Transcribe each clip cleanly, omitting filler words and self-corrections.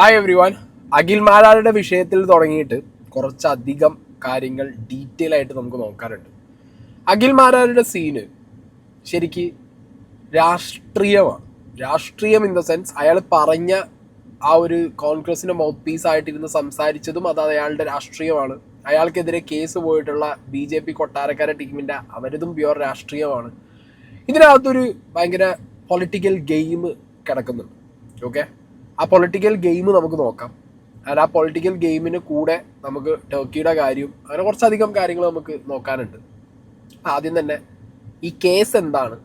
Hi everyone. Akhil മാരാരുടെ വിഷയത്തിൽ തുടങ്ങിയിട്ട് കുറച്ചധികം കാര്യങ്ങൾ ഡീറ്റെയിൽ ആയിട്ട് നമുക്ക് നോക്കാനുണ്ട്. അഖിൽ മാരാരുടെ സീന് ശരിക്ക് രാഷ്ട്രീയമാണ്. രാഷ്ട്രീയം ഇൻ ദ സെൻസ് അയാൾ പറഞ്ഞ ആ ഒരു കോൺഗ്രസിൻ്റെ മൗത്ത് പീസ് ആയിട്ടിരുന്ന് സംസാരിച്ചതും അത് അയാളുടെ രാഷ്ട്രീയമാണ്. അയാൾക്കെതിരെ കേസ് പോയിട്ടുള്ള BJP കൊട്ടാരക്കര ടീമിൻ്റെ അവരതും പ്യുവർ രാഷ്ട്രീയമാണ്. ഇതിനകത്തൊരു ഭയങ്കര പൊളിറ്റിക്കൽ ഗെയിം കിടക്കുന്നുണ്ട്. ഓക്കെ, ആ പൊളിറ്റിക്കൽ ഗെയിം നമുക്ക് നോക്കാം. ആ പൊളിറ്റിക്കൽ ഗെയിമിന് കൂടെ നമുക്ക് ടർക്കിയുടെ കാര്യം അങ്ങനെ കുറച്ചധികം കാര്യങ്ങൾ നമുക്ക് നോക്കാനുണ്ട്. ആദ്യം തന്നെ ഈ കേസ് എന്താണ്,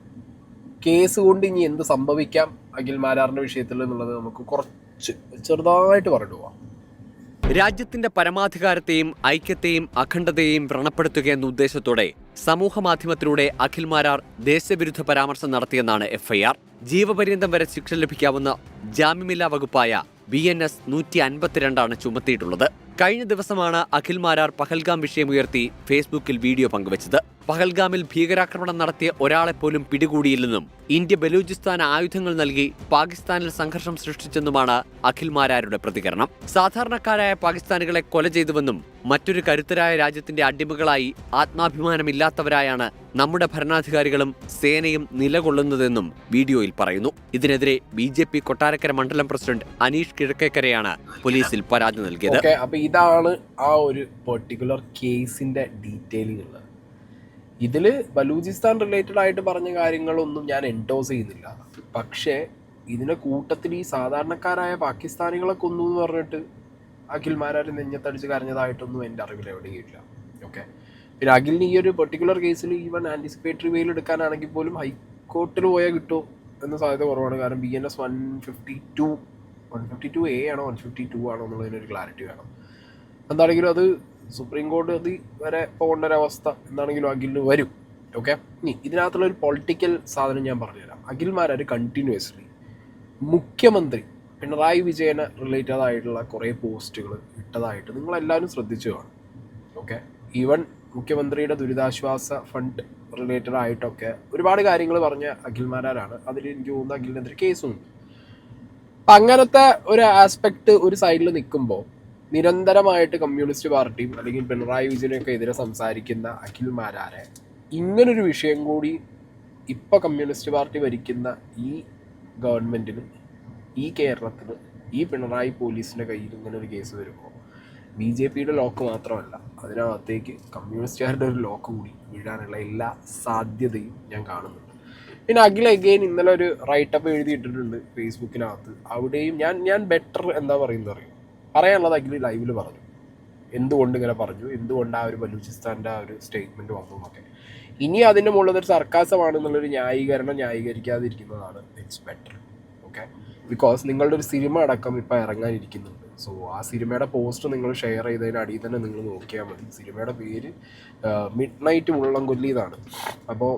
കേസ് കൊണ്ട് ഇനി എന്ത് സംഭവിക്കാം അഖിൽ മാരാറിൻ്റെ വിഷയത്തിൽ എന്നുള്ളത് നമുക്ക് കുറച്ച് ചെറുതായിട്ട് പറഞ്ഞു പോവാം. രാജ്യത്തിന്റെ പരമാധികാരത്തെയും ഐക്യത്തെയും അഖണ്ഡതയെയും വ്രണപ്പെടുത്തുക എന്ന ഉദ്ദേശത്തോടെ സമൂഹമാധ്യമത്തിലൂടെ അഖിൽ മാരാർ ദേശവിരുദ്ധ പരാമർശം നടത്തിയെന്നാണ് FIR. ജീവപര്യന്തം വരെ ശിക്ഷ ലഭിക്കാവുന്ന ജാമ്യമില്ലാ വകുപ്പായ BNS 152 ചുമത്തിയിട്ടുള്ളത്. കഴിഞ്ഞ ദിവസമാണ് അഖിൽ മാരാർ പഹൽഗാം വിഷയമുയർത്തി ഫേസ്ബുക്കിൽ വീഡിയോ പങ്കുവച്ചത്. പഹൽഗാമിൽ ഭീകരാക്രമണം നടത്തിയ ഒരാളെപ്പോലും പിടികൂടിയില്ലെന്നും ഇന്ത്യ ബലൂചിസ്ഥാൻ ആയുധങ്ങൾ നൽകി പാകിസ്ഥാനിൽ സംഘർഷം സൃഷ്ടിച്ചെന്നുമാണ് അഖിൽ മാരാരുടെ പ്രതികരണം. സാധാരണക്കാരായ പാകിസ്ഥാനികളെ കൊല ചെയ്തുവെന്നും മറ്റൊരു കരുത്തരായ രാജ്യത്തിന്റെ അടിമകളായി ആത്മാഭിമാനമില്ലാത്തവരായാണ് നമ്മുടെ ഭരണാധികാരികളും സേനയും നിലകൊള്ളുന്നതെന്നും വീഡിയോയിൽ പറയുന്നു. ഇതിനെതിരെ BJP കൊട്ടാരക്കര മണ്ഡലം പ്രസിഡന്റ് അനീഷ് കിഴക്കേക്കരയാണ് പോലീസിൽ പരാതി നൽകിയത്. അപ്പൊ ഇതാണ് ആ ഒരു പെർട്ടിക്കുലർ കേസിന്റെ ഡീറ്റെയിലിംഗ് ഉള്ളത്. ഇതിൽ ബലൂചിസ്ഥാൻ റിലേറ്റഡ് ആയിട്ട് പറഞ്ഞ കാര്യങ്ങളൊന്നും ഞാൻ എൻഡോസ് ചെയ്യുന്നില്ല. പക്ഷേ ഇതിനെ കൂട്ടത്തിൽ ഈ സാധാരണക്കാരായ പാകിസ്ഥാനികളെ കൊന്നു എന്ന് പറഞ്ഞിട്ട് അഖിൽ മാരാർ നെഞ്ഞത്തടിച്ച് കരഞ്ഞതായിട്ടൊന്നും എൻ്റെ അറിവിൽ എവിടെയും ഇല്ല. ഓക്കെ, പിന്നെ അഖിലിന് ഈ ഒരു പെർട്ടിക്കുലർ കേസിൽ ഈവൻ ആൻറ്റിസിപ്പേറ്ററി വെയിൽ എടുക്കാനാണെങ്കിൽ പോലും ഹൈക്കോർട്ടിൽ പോയാൽ കിട്ടുമോ എന്ന സാധ്യത കുറവാണ്. കാരണം BNS 152A ആണോ 152 ആണോ എന്നുള്ളതിനൊരു ക്ലാരിറ്റി വേണം. എന്താണെങ്കിലും അത് സുപ്രീം കോടതി വരെ പോകേണ്ട ഒരവസ്ഥ എന്താണെങ്കിലും അഖിലിന് വരും. ഓക്കെ, ഇനി ഇതിനകത്തുള്ള ഒരു പൊളിറ്റിക്കൽ സാധനം ഞാൻ പറഞ്ഞുതരാം. അഖിൽ മാരാർ കണ്ടിന്യൂസ്ലി മുഖ്യമന്ത്രി പിണറായി വിജയനെ റിലേറ്റഡ് ആയിട്ടുള്ള കുറേ പോസ്റ്റുകൾ ഇട്ടതായിട്ട് നിങ്ങളെല്ലാവരും ശ്രദ്ധിച്ചു കാണും. ഓക്കെ, ഈവൻ മുഖ്യമന്ത്രിയുടെ ദുരിതാശ്വാസ ഫണ്ട് റിലേറ്റഡ് ആയിട്ടൊക്കെ ഒരുപാട് കാര്യങ്ങൾ പറഞ്ഞ അഖിൽ മാരാരാണ്. അതിൽ എനിക്ക് തോന്നുന്നു അഖിലിനെതിരെ കേസുണ്ട്. അപ്പം അങ്ങനത്തെ ഒരു ആസ്പെക്ട് ഒരു സൈഡിൽ നിൽക്കുമ്പോൾ നിരന്തരമായിട്ട് കമ്മ്യൂണിസ്റ്റ് പാർട്ടിയും അല്ലെങ്കിൽ പിണറായി വിജയനൊക്കെ എതിരെ സംസാരിക്കുന്ന അഖിൽ മാരാരെ ഇങ്ങനൊരു വിഷയം കൂടി ഇപ്പോൾ കമ്മ്യൂണിസ്റ്റ് പാർട്ടി ഭരിക്കുന്ന ഈ ഗവൺമെൻറ്റിന്, ഈ കേരളത്തിന്, ഈ പിണറായി പോലീസിൻ്റെ കയ്യിൽ ഇങ്ങനൊരു കേസ് വരുമ്പോൾ BJPയുടെ ലോക്ക് മാത്രമല്ല അതിനകത്തേക്ക് കമ്മ്യൂണിസ്റ്റുകാരുടെ ഒരു ലോക്ക് കൂടി വീഴാനുള്ള എല്ലാ സാധ്യതയും ഞാൻ കാണുന്നുണ്ട്. പിന്നെ അഖിൽ അഗെയിൻ ഇന്നലെ ഒരു റൈറ്റപ്പ് എഴുതിയിട്ടിട്ടുണ്ട് ഫേസ്ബുക്കിനകത്ത്. അവിടെയും ഞാൻ ബെറ്റർ എന്താ പറയുന്നത് അറിയും പറയാനുള്ളത് അഖിൽ ലൈവിൽ പറഞ്ഞു. എന്തുകൊണ്ട് ഇങ്ങനെ പറഞ്ഞു, എന്തുകൊണ്ട് ആ ഒരു ബലൂചിസ്ഥാൻ്റെ ആ ഒരു സ്റ്റേറ്റ്മെൻറ്റ് വന്നു എന്നൊക്കെ. ഇനി അതിൻ്റെ മുകളിലൊരു സർക്കാസമാണെന്നുള്ളൊരു ന്യായീകരണം ന്യായീകരിക്കാതിരിക്കുന്നതാണ് ഇറ്റ്സ് ബെറ്റർ. ഓക്കെ, ബിക്കോസ് നിങ്ങളുടെ ഒരു സിനിമ അടക്കം ഇപ്പോൾ ഇറങ്ങാനിരിക്കുന്നുണ്ട്. സോ ആ സിനിമയുടെ പോസ്റ്റ് നിങ്ങൾ ഷെയർ ചെയ്തതിന് അടിയിൽ തന്നെ നിങ്ങൾ നോക്കിയാൽ മതി. സിനിമയുടെ പേര് മിഡ് നൈറ്റ് മുള്ളംകൊല്ലി എന്നാണ്. അപ്പോൾ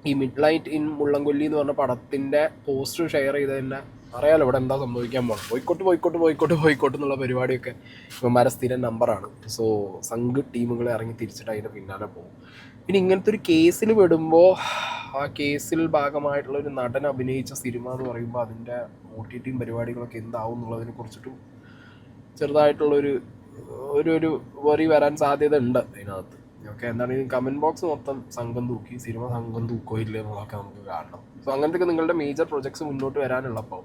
ഈ മിഡ് നൈറ്റ് ഇൻ മുള്ളംകൊല്ലി എന്ന് പറഞ്ഞ പടത്തിൻ്റെ പോസ്റ്റർ ഷെയർ ചെയ്തതിൻ്റെ അറിയാലോ ഇവിടെ എന്താ സംഭവിക്കാൻ പോകണം. ബോയ്ക്കോട്ട് എന്നുള്ള പരിപാടിയൊക്കെ ഇവന്മാരെ സ്ഥിരം നമ്പറാണ്. സോ സംഘ് ടീമുകൾ ഇറങ്ങി തിരിച്ചിട്ട് അതിൻ്റെ പിന്നാലെ പോകും. പിന്നെ ഇങ്ങനത്തെ ഒരു കേസിൽ പെടുമ്പോൾ ആ കേസിൽ ഭാഗമായിട്ടുള്ള ഒരു നടൻ അഭിനയിച്ച സിനിമ എന്ന് പറയുമ്പോൾ അതിൻ്റെ OTT പരിപാടികളൊക്കെ എന്താവും എന്നുള്ളതിനെ കുറിച്ചിട്ടും ചെറുതായിട്ടുള്ളൊരു ഒരു വറി വരാൻ സാധ്യത ഉണ്ട് അതിനകത്ത്. ഓക്കെ, എന്താണെങ്കിലും കമൻറ്റ് ബോക്സ് മൊത്തം സംഘം തൂക്കി, സിനിമ സംഘം തൂക്കോ ഇല്ലേ എന്നുള്ളതൊക്കെ നമുക്ക് കാണണം. സോ അങ്ങനത്തെ നിങ്ങളുടെ മേജർ പ്രൊജക്ട്സ് മുന്നോട്ട് വരാനുള്ളപ്പോൾ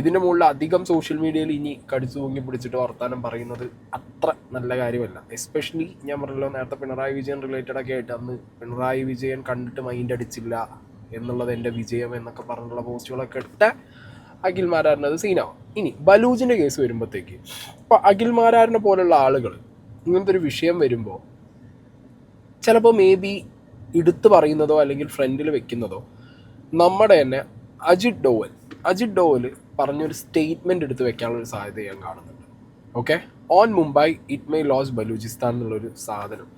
ഇതിൻ്റെ മുകളിൽ അധികം സോഷ്യൽ മീഡിയയിൽ ഇനി കടിച്ചു തൂങ്ങി പിടിച്ചിട്ട് വർത്താനം പറയുന്നത് അത്ര നല്ല കാര്യമല്ല. എസ്പെഷ്യലി ഞാൻ പറഞ്ഞല്ലോ നേരത്തെ പിണറായി വിജയൻ റിലേറ്റഡ് ഒക്കെ ആയിട്ട് അന്ന് പിണറായി വിജയൻ കണ്ടിട്ട് മൈൻഡ് അടിച്ചില്ല എന്നുള്ളത് എൻ്റെ വിജയം എന്നൊക്കെ പറഞ്ഞിട്ടുള്ള പോസ്റ്റുകളൊക്കെ ഇട്ട അഖിൽ മാരാറിന് അത് സീനാവും. ഇനി ബലൂജിൻ്റെ കേസ് വരുമ്പോഴത്തേക്ക് ഇപ്പോൾ അഖിൽ മാരാറിനെ പോലുള്ള ആളുകൾ ഇങ്ങനത്തെ ഒരു വിഷയം വരുമ്പോൾ ചിലപ്പോൾ മേ ബി എടുത്തു പറയുന്നതോ അല്ലെങ്കിൽ ഫ്രണ്ടിൽ വെക്കുന്നതോ നമ്മുടെ തന്നെ അജിത് ഡോവൽ പറഞ്ഞൊരു സ്റ്റേറ്റ്മെൻറ്റ് എടുത്ത് വെക്കാനുള്ളൊരു സാധ്യത ഞാൻ കാണുന്നുണ്ട്. Okay, on Mumbai it may lose Balochistan എന്നുള്ളൊരു സാധനം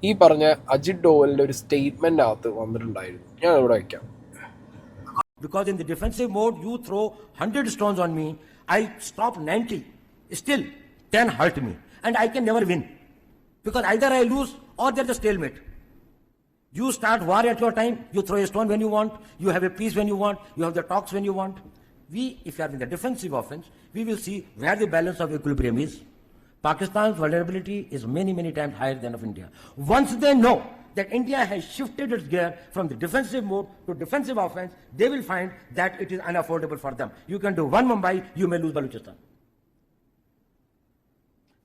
ഈ പറഞ്ഞ അജിത് ഡോവലിൻ്റെ ഒരു സ്റ്റേറ്റ്മെൻ്റ് അകത്ത് വന്നിട്ടുണ്ടായിരുന്നു. ഞാൻ ഇവിടെ വയ്ക്കാം. Because in the defensive mode, you throw 100 stones on me, I stop 90. Still, 10 hurt me. And I can never win. Because either I lose or there's a stalemate. You start war at your time, you throw a stone when you want, you have a peace when you want, you have the talks when you want. if you are in the defensive offense, we will see where the balance of equilibrium is. Pakistan's vulnerability is many, many times higher than of India. Once they know that India has shifted its gear from the defensive mode to defensive offense, they will find that it is unaffordable for them. You can do one Mumbai, you may lose Balochistan.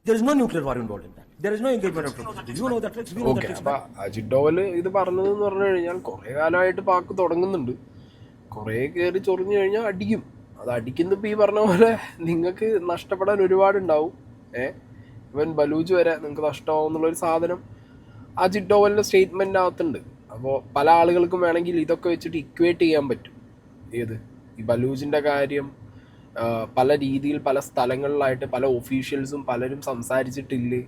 There is no nuclear war involved in that. There is no engagement of troops. You know the tricks, we know the okay, tricks. അപ്പൊ അജിത് ഡോവൽ ഇത് പറഞ്ഞതെന്ന് പറഞ്ഞു കഴിഞ്ഞാൽ കുറെ കാലമായിട്ട് pack തുടങ്ങുന്നുണ്ട്. കുറെ കയറി ചൊറിഞ്ഞു കഴിഞ്ഞാൽ അടിക്കും. അത് അടിക്കുന്നപ്പോൾ ഈ പറഞ്ഞ പോലെ നിങ്ങൾക്ക് നഷ്ടപ്പെടാൻ ഒരുപാടുണ്ടാവും. ഇവൻ ബലൂച്ച് വരെ നിങ്ങൾക്ക് നഷ്ടമാവും എന്നുള്ളൊരു സാധനം അജിത് ഡോവലിൻ്റെ സ്റ്റേറ്റ്മെൻറ്റിനകത്തുണ്ട്. അപ്പോൾ പല ആളുകൾക്കും വേണമെങ്കിൽ ഇതൊക്കെ വെച്ചിട്ട് ഇക്വേറ്റ് ചെയ്യാൻ പറ്റും. ഏത് ഈ ബലൂച്ചിൻ്റെ കാര്യം പല രീതിയിൽ പല സ്ഥലങ്ങളിലായിട്ട് പല ഒഫീഷ്യൽസും പലരും സംസാരിച്ചിട്ടില്ലേ,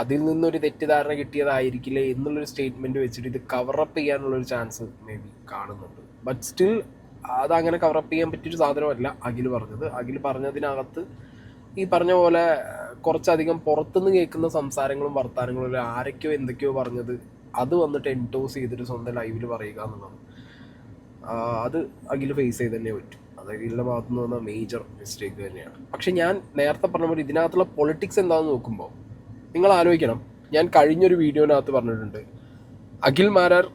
അതിൽ നിന്നൊരു തെറ്റിദ്ധാരണ കിട്ടിയതായിരിക്കില്ലേ എന്നുള്ളൊരു സ്റ്റേറ്റ്മെൻറ്റ് വെച്ചിട്ട് ഇത് കവറപ്പ് ചെയ്യാനുള്ളൊരു ചാൻസ് മേ ബി കാണുന്നുണ്ട്. ബട്ട് സ്റ്റിൽ അതങ്ങനെ കവറപ്പ് ചെയ്യാൻ പറ്റിയൊരു സാധനമല്ല അഖിൽ പറഞ്ഞത്. അഖിൽ പറഞ്ഞതിനകത്ത് ഈ പറഞ്ഞ പോലെ കുറച്ചധികം പുറത്തുനിന്ന് കേൾക്കുന്ന സംസാരങ്ങളും വർത്തമാനങ്ങളും ആരൊക്കെയോ എന്തൊക്കെയോ പറഞ്ഞത് അത് വന്നിട്ട് എൻഡോസ് ചെയ്തിട്ട് സ്വന്തം ലൈവിൽ പറയുക എന്നുള്ളതാണ്. അത് അഖിൽ ഫേസ് ചെയ്ത് തന്നെ പറ്റും. അത് അഖിലിൻ്റെ ഭാഗത്തുനിന്ന് വന്ന മേജർ മിസ്റ്റേക്ക് തന്നെയാണ്. പക്ഷെ ഞാൻ നേരത്തെ പറഞ്ഞ പോലെ ഇതിനകത്തുള്ള പൊളിറ്റിക്സ് എന്താണെന്ന് നോക്കുമ്പോൾ നിങ്ങൾ ആലോചിക്കണം. ഞാൻ കഴിഞ്ഞൊരു വീഡിയോനകത്ത് പറഞ്ഞിട്ടുണ്ട്, അഖിൽ മാരാർ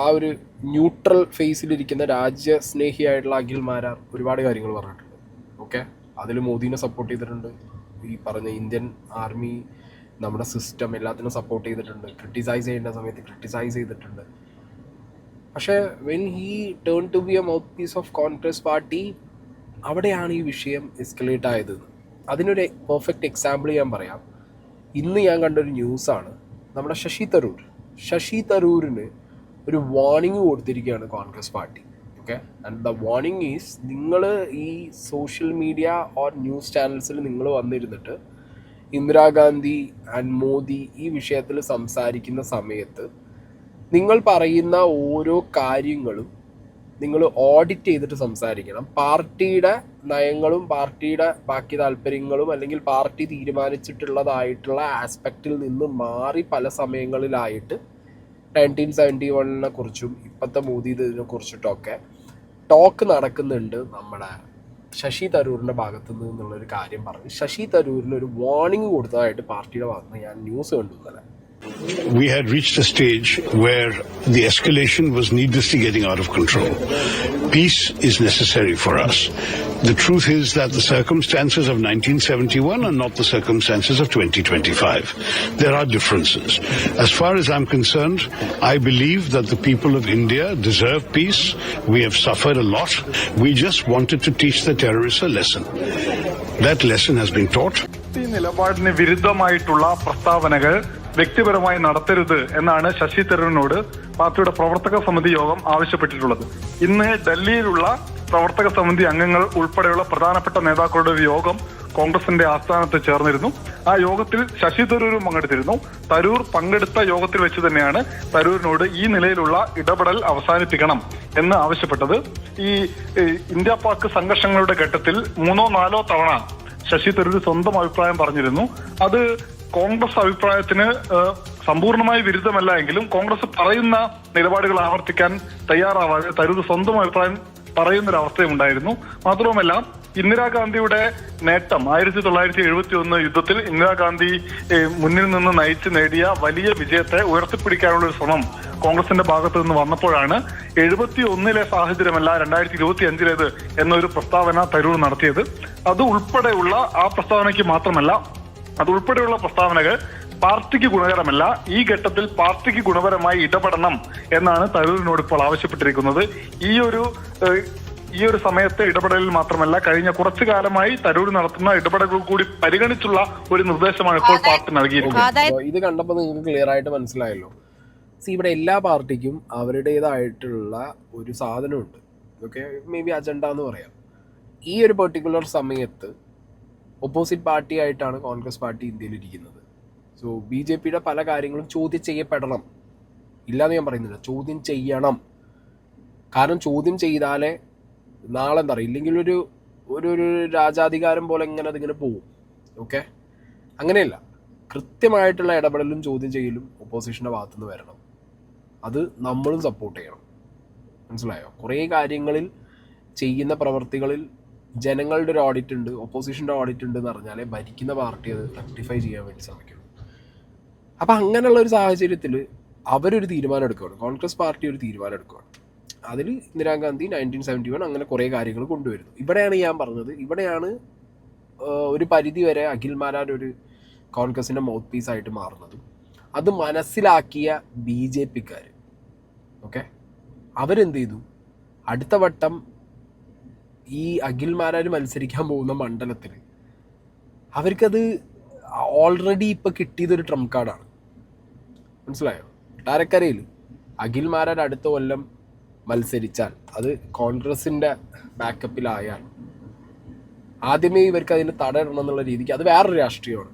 ആ ഒരു ന്യൂട്രൽ ഫേസിലിരിക്കുന്ന രാജ്യസ്നേഹിയായിട്ടുള്ള അഖിൽ മാരാർ ഒരുപാട് കാര്യങ്ങൾ പറഞ്ഞിട്ടുണ്ട്. ഓക്കെ, അതിൽ മോദീനെ സപ്പോർട്ട് ചെയ്തിട്ടുണ്ട്, ഈ പറഞ്ഞ ഇന്ത്യൻ ആർമി നമ്മുടെ സിസ്റ്റം എല്ലാത്തിനും സപ്പോർട്ട് ചെയ്തിട്ടുണ്ട്, ക്രിട്ടിസൈസ് ചെയ്യേണ്ട സമയത്ത് ക്രിട്ടിസൈസ് ചെയ്തിട്ടുണ്ട്. പക്ഷേ when he turn to be a mouthpiece of Congress party, അവിടെയാണ് ഈ വിഷയം എസ്കലേറ്റ് ആയത്. അതിനൊരു പെർഫെക്റ്റ് എക്സാമ്പിൾ ഞാൻ പറയാം. ഇന്ന് ഞാൻ കണ്ടൊരു ന്യൂസാണ്, നമ്മുടെ ശശി തരൂരിന് ഒരു വാർണിംഗ് കൊടുത്തിരിക്കുകയാണ് Congress party. Okay, and the warning is, നിങ്ങൾ ഈ സോഷ്യൽ മീഡിയ ഓർ ന്യൂസ് ചാനൽസിൽ നിങ്ങൾ വന്നിരുന്നിട്ട് ഇന്ദിരാഗാന്ധി ആൻഡ് മോദി ഈ വിഷയത്തിൽ സംസാരിക്കുന്ന സമയത്ത് നിങ്ങൾ പറയുന്ന ഓരോ കാര്യങ്ങളും നിങ്ങൾ ഓഡിറ്റ് ചെയ്തിട്ട് സംസാരിക്കണം. പാർട്ടിയുടെ നയങ്ങളും പാർട്ടിയുടെ ബാക്കി താല്പര്യങ്ങളും അല്ലെങ്കിൽ പാർട്ടി തീരുമാനിച്ചിട്ടുള്ളതായിട്ടുള്ള ആസ്പെക്റ്റിൽ നിന്ന് മാറി പല സമയങ്ങളിലായിട്ട് 1971 കുറിച്ചും ഇപ്പോഴത്തെ മോദി ഇതിനെ കുറിച്ചിട്ടൊക്കെ ടോക്ക് നടക്കുന്നുണ്ട് നമ്മുടെ ശശി തരൂരിൻ്റെ ഭാഗത്തു നിന്നുള്ളൊരു കാര്യം പറഞ്ഞ് ശശി തരൂരിന് ഒരു വാർണിംഗ് കൊടുത്തതായിട്ട് പാർട്ടിയുടെ ഭാഗത്ത് നിന്ന് ഞാൻ ന്യൂസ് കണ്ടു ഇന്നലെ. We had reached a stage where the escalation was needlessly getting out of control. Peace is necessary for us. The truth is that the circumstances of 1971 are not the circumstances of 2025. There are differences. As far as I'm concerned, I believe that the people of India deserve peace. We have suffered a lot. We just wanted to teach the terrorists a lesson. That lesson has been taught. ഈ നിലപാടിന് വിരുദ്ധമായിട്ടുള്ള പ്രസ്താവനകൾ വ്യക്തിപരമായി നടത്തരുത് എന്നാണ് ശശി തരൂരിനോട് പാർട്ടിയുടെ പ്രവർത്തക സമിതി യോഗം ആവശ്യപ്പെട്ടിട്ടുള്ളത്. ഇന്ന് ഡൽഹിയിലുള്ള പ്രവർത്തക സമിതി അംഗങ്ങൾ ഉൾപ്പെടെയുള്ള പ്രധാനപ്പെട്ട നേതാക്കളുടെ ഒരു യോഗം കോൺഗ്രസിന്റെ ആസ്ഥാനത്ത് ചേർന്നിരുന്നു. ആ യോഗത്തിൽ ശശി തരൂരും പങ്കെടുത്തിരുന്നു. തരൂർ പങ്കെടുത്ത യോഗത്തിൽ വെച്ച് തന്നെയാണ് തരൂരിനോട് ഈ നിലയിലുള്ള ഇടപെടൽ അവസാനിപ്പിക്കണം എന്ന് ആവശ്യപ്പെട്ടത്. ഈ ഇന്ത്യ പാക് സംഘർഷങ്ങളുടെ ഘട്ടത്തിൽ 3-4 തവണ ശശി തരൂർ സ്വന്തം അഭിപ്രായം പറഞ്ഞിരുന്നു. അത് കോൺഗ്രസ് അഭിപ്രായത്തിന് സമ്പൂർണമായി വിരുദ്ധമല്ല എങ്കിലും കോൺഗ്രസ് പറയുന്ന നിലപാടുകൾ ആവർത്തിക്കാൻ തയ്യാറാവാതെ തരൂർ സ്വന്തം അഭിപ്രായം പറയുന്നൊരവസ്ഥയുണ്ടായിരുന്നു. മാത്രവുമല്ല, ഇന്ദിരാഗാന്ധിയുടെ നേട്ടം 1971 യുദ്ധത്തിൽ ഇന്ദിരാഗാന്ധി മുന്നിൽ നിന്ന് നയിച്ച് നേടിയ വലിയ വിജയത്തെ ഉയർത്തിപ്പിടിക്കാനുള്ള ഒരു ശ്രമം കോൺഗ്രസിന്റെ ഭാഗത്തു നിന്ന് വന്നപ്പോഴാണ് 71 സാഹചര്യമല്ല 2025 എന്നൊരു പ്രസ്താവന തരൂർ നടത്തിയത്. അത് ഉൾപ്പെടെയുള്ള ആ പ്രസ്താവനയ്ക്ക് മാത്രമല്ല, അതുൾപ്പെടെയുള്ള പ്രസ്താവനകൾ പാർട്ടിക്ക് ഗുണകരമല്ല. ഈ ഘട്ടത്തിൽ പാർട്ടിക്ക് ഗുണപരമായി ഇടപെടണം എന്നാണ് തരൂരിനോട് ഇപ്പോൾ ആവശ്യപ്പെട്ടിരിക്കുന്നത്. ഈ ഒരു സമയത്തെ ഇടപെടലിൽ മാത്രമല്ല, കഴിഞ്ഞ കുറച്ചു കാലമായി തരൂർ നടത്തുന്ന ഇടപെടലുകൾ കൂടി പരിഗണിച്ചുള്ള ഒരു നിർദ്ദേശമാണ് ഇപ്പോൾ പാർട്ടി നൽകിയിരിക്കുന്നത്. ഇത് കണ്ടപ്പോൾ നിങ്ങൾക്ക് ക്ലിയർ ആയിട്ട് മനസ്സിലായല്ലോ. ഇവിടെ എല്ലാ പാർട്ടിക്കും അവരുടേതായിട്ടുള്ള ഒരു സാധനമുണ്ട്. ഓക്കെ, മേ ബി അജണ്ട എന്ന് പറയാം. ഈ ഒരു പെർട്ടിക്കുലർ സമയത്ത് ഓപ്പോസിറ്റ് പാർട്ടി ആയിട്ടാണ് കോൺഗ്രസ് പാർട്ടി ഇന്ത്യയിലിരിക്കുന്നത്. സോ BJPയുടെ പല കാര്യങ്ങളും ചോദ്യം ചെയ്യപ്പെടണം. ഇല്ലാന്ന് ഞാൻ പറയുന്നില്ല, ചോദ്യം ചെയ്യണം. കാരണം ചോദ്യം ചെയ്താലേ നാളെ എന്താ പറയുക, ഇല്ലെങ്കിൽ ഒരു ഒരു രാജാധികാരം പോലെ എങ്ങനെ അതിങ്ങനെ പോവും. ഓക്കെ, അങ്ങനെയല്ല. കൃത്യമായിട്ടുള്ള ഇടപെടലും ചോദ്യം ചെയ്യലും ഓപ്പോസിഷൻ്റെ ഭാഗത്തുനിന്ന് വരണം. അത് നമ്മളും സപ്പോർട്ട് ചെയ്യണം. മനസ്സിലായോ? കുറേ കാര്യങ്ങളിൽ ചെയ്യുന്ന പ്രവർത്തികളിൽ ജനങ്ങളുടെ ഒരു ഓഡിറ്റ് ഉണ്ട്, ഒപ്പോസിഷൻ്റെ ഓഡിറ്റ് ഉണ്ട് എന്ന് പറഞ്ഞാലേ ഭരിക്കുന്ന പാർട്ടി അത് റെക്ടിഫൈ ചെയ്യാൻ വേണ്ടി ശ്രമിക്കുള്ളൂ. അപ്പം അങ്ങനെയുള്ള ഒരു സാഹചര്യത്തിൽ അവരൊരു തീരുമാനം എടുക്കുകയാണ്, കോൺഗ്രസ് പാർട്ടി ഒരു തീരുമാനം എടുക്കുകയാണ്. അതിൽ ഇന്ദിരാഗാന്ധി 1971 അങ്ങനെ കുറേ കാര്യങ്ങൾ കൊണ്ടുവരുന്നു. ഇവിടെയാണ് ഞാൻ പറഞ്ഞത്, ഇവിടെയാണ് ഒരു പരിധി വരെ അഖിൽമാരാർ ഒരു കോൺഗ്രസിൻ്റെ മൗത്ത് പീസായിട്ട് മാറുന്നത്. അത് മനസ്സിലാക്കിയ BJPക്കാർ ഓക്കെ അവരെന്ത് ചെയ്തു, അടുത്ത വട്ടം ഈ അഖിൽമാരാർ മത്സരിക്കാൻ പോകുന്ന മണ്ഡലത്തിൽ അവർക്കത് ഓൾറെഡി ഇപ്പം കിട്ടിയതൊരു ട്രംപ് കാർഡാണ്. മനസ്സിലായോ? കൊട്ടാരക്കരയിൽ അഖിൽമാരാർ അടുത്ത കൊല്ലം മത്സരിച്ചാൽ അത് കോൺഗ്രസിൻ്റെ ബാക്കപ്പിലായാൽ ആദ്യമേ ഇവർക്ക് അതിന് തടയിടണം എന്നുള്ള രീതിക്ക് അത് വേറൊരു രാഷ്ട്രീയമാണ്.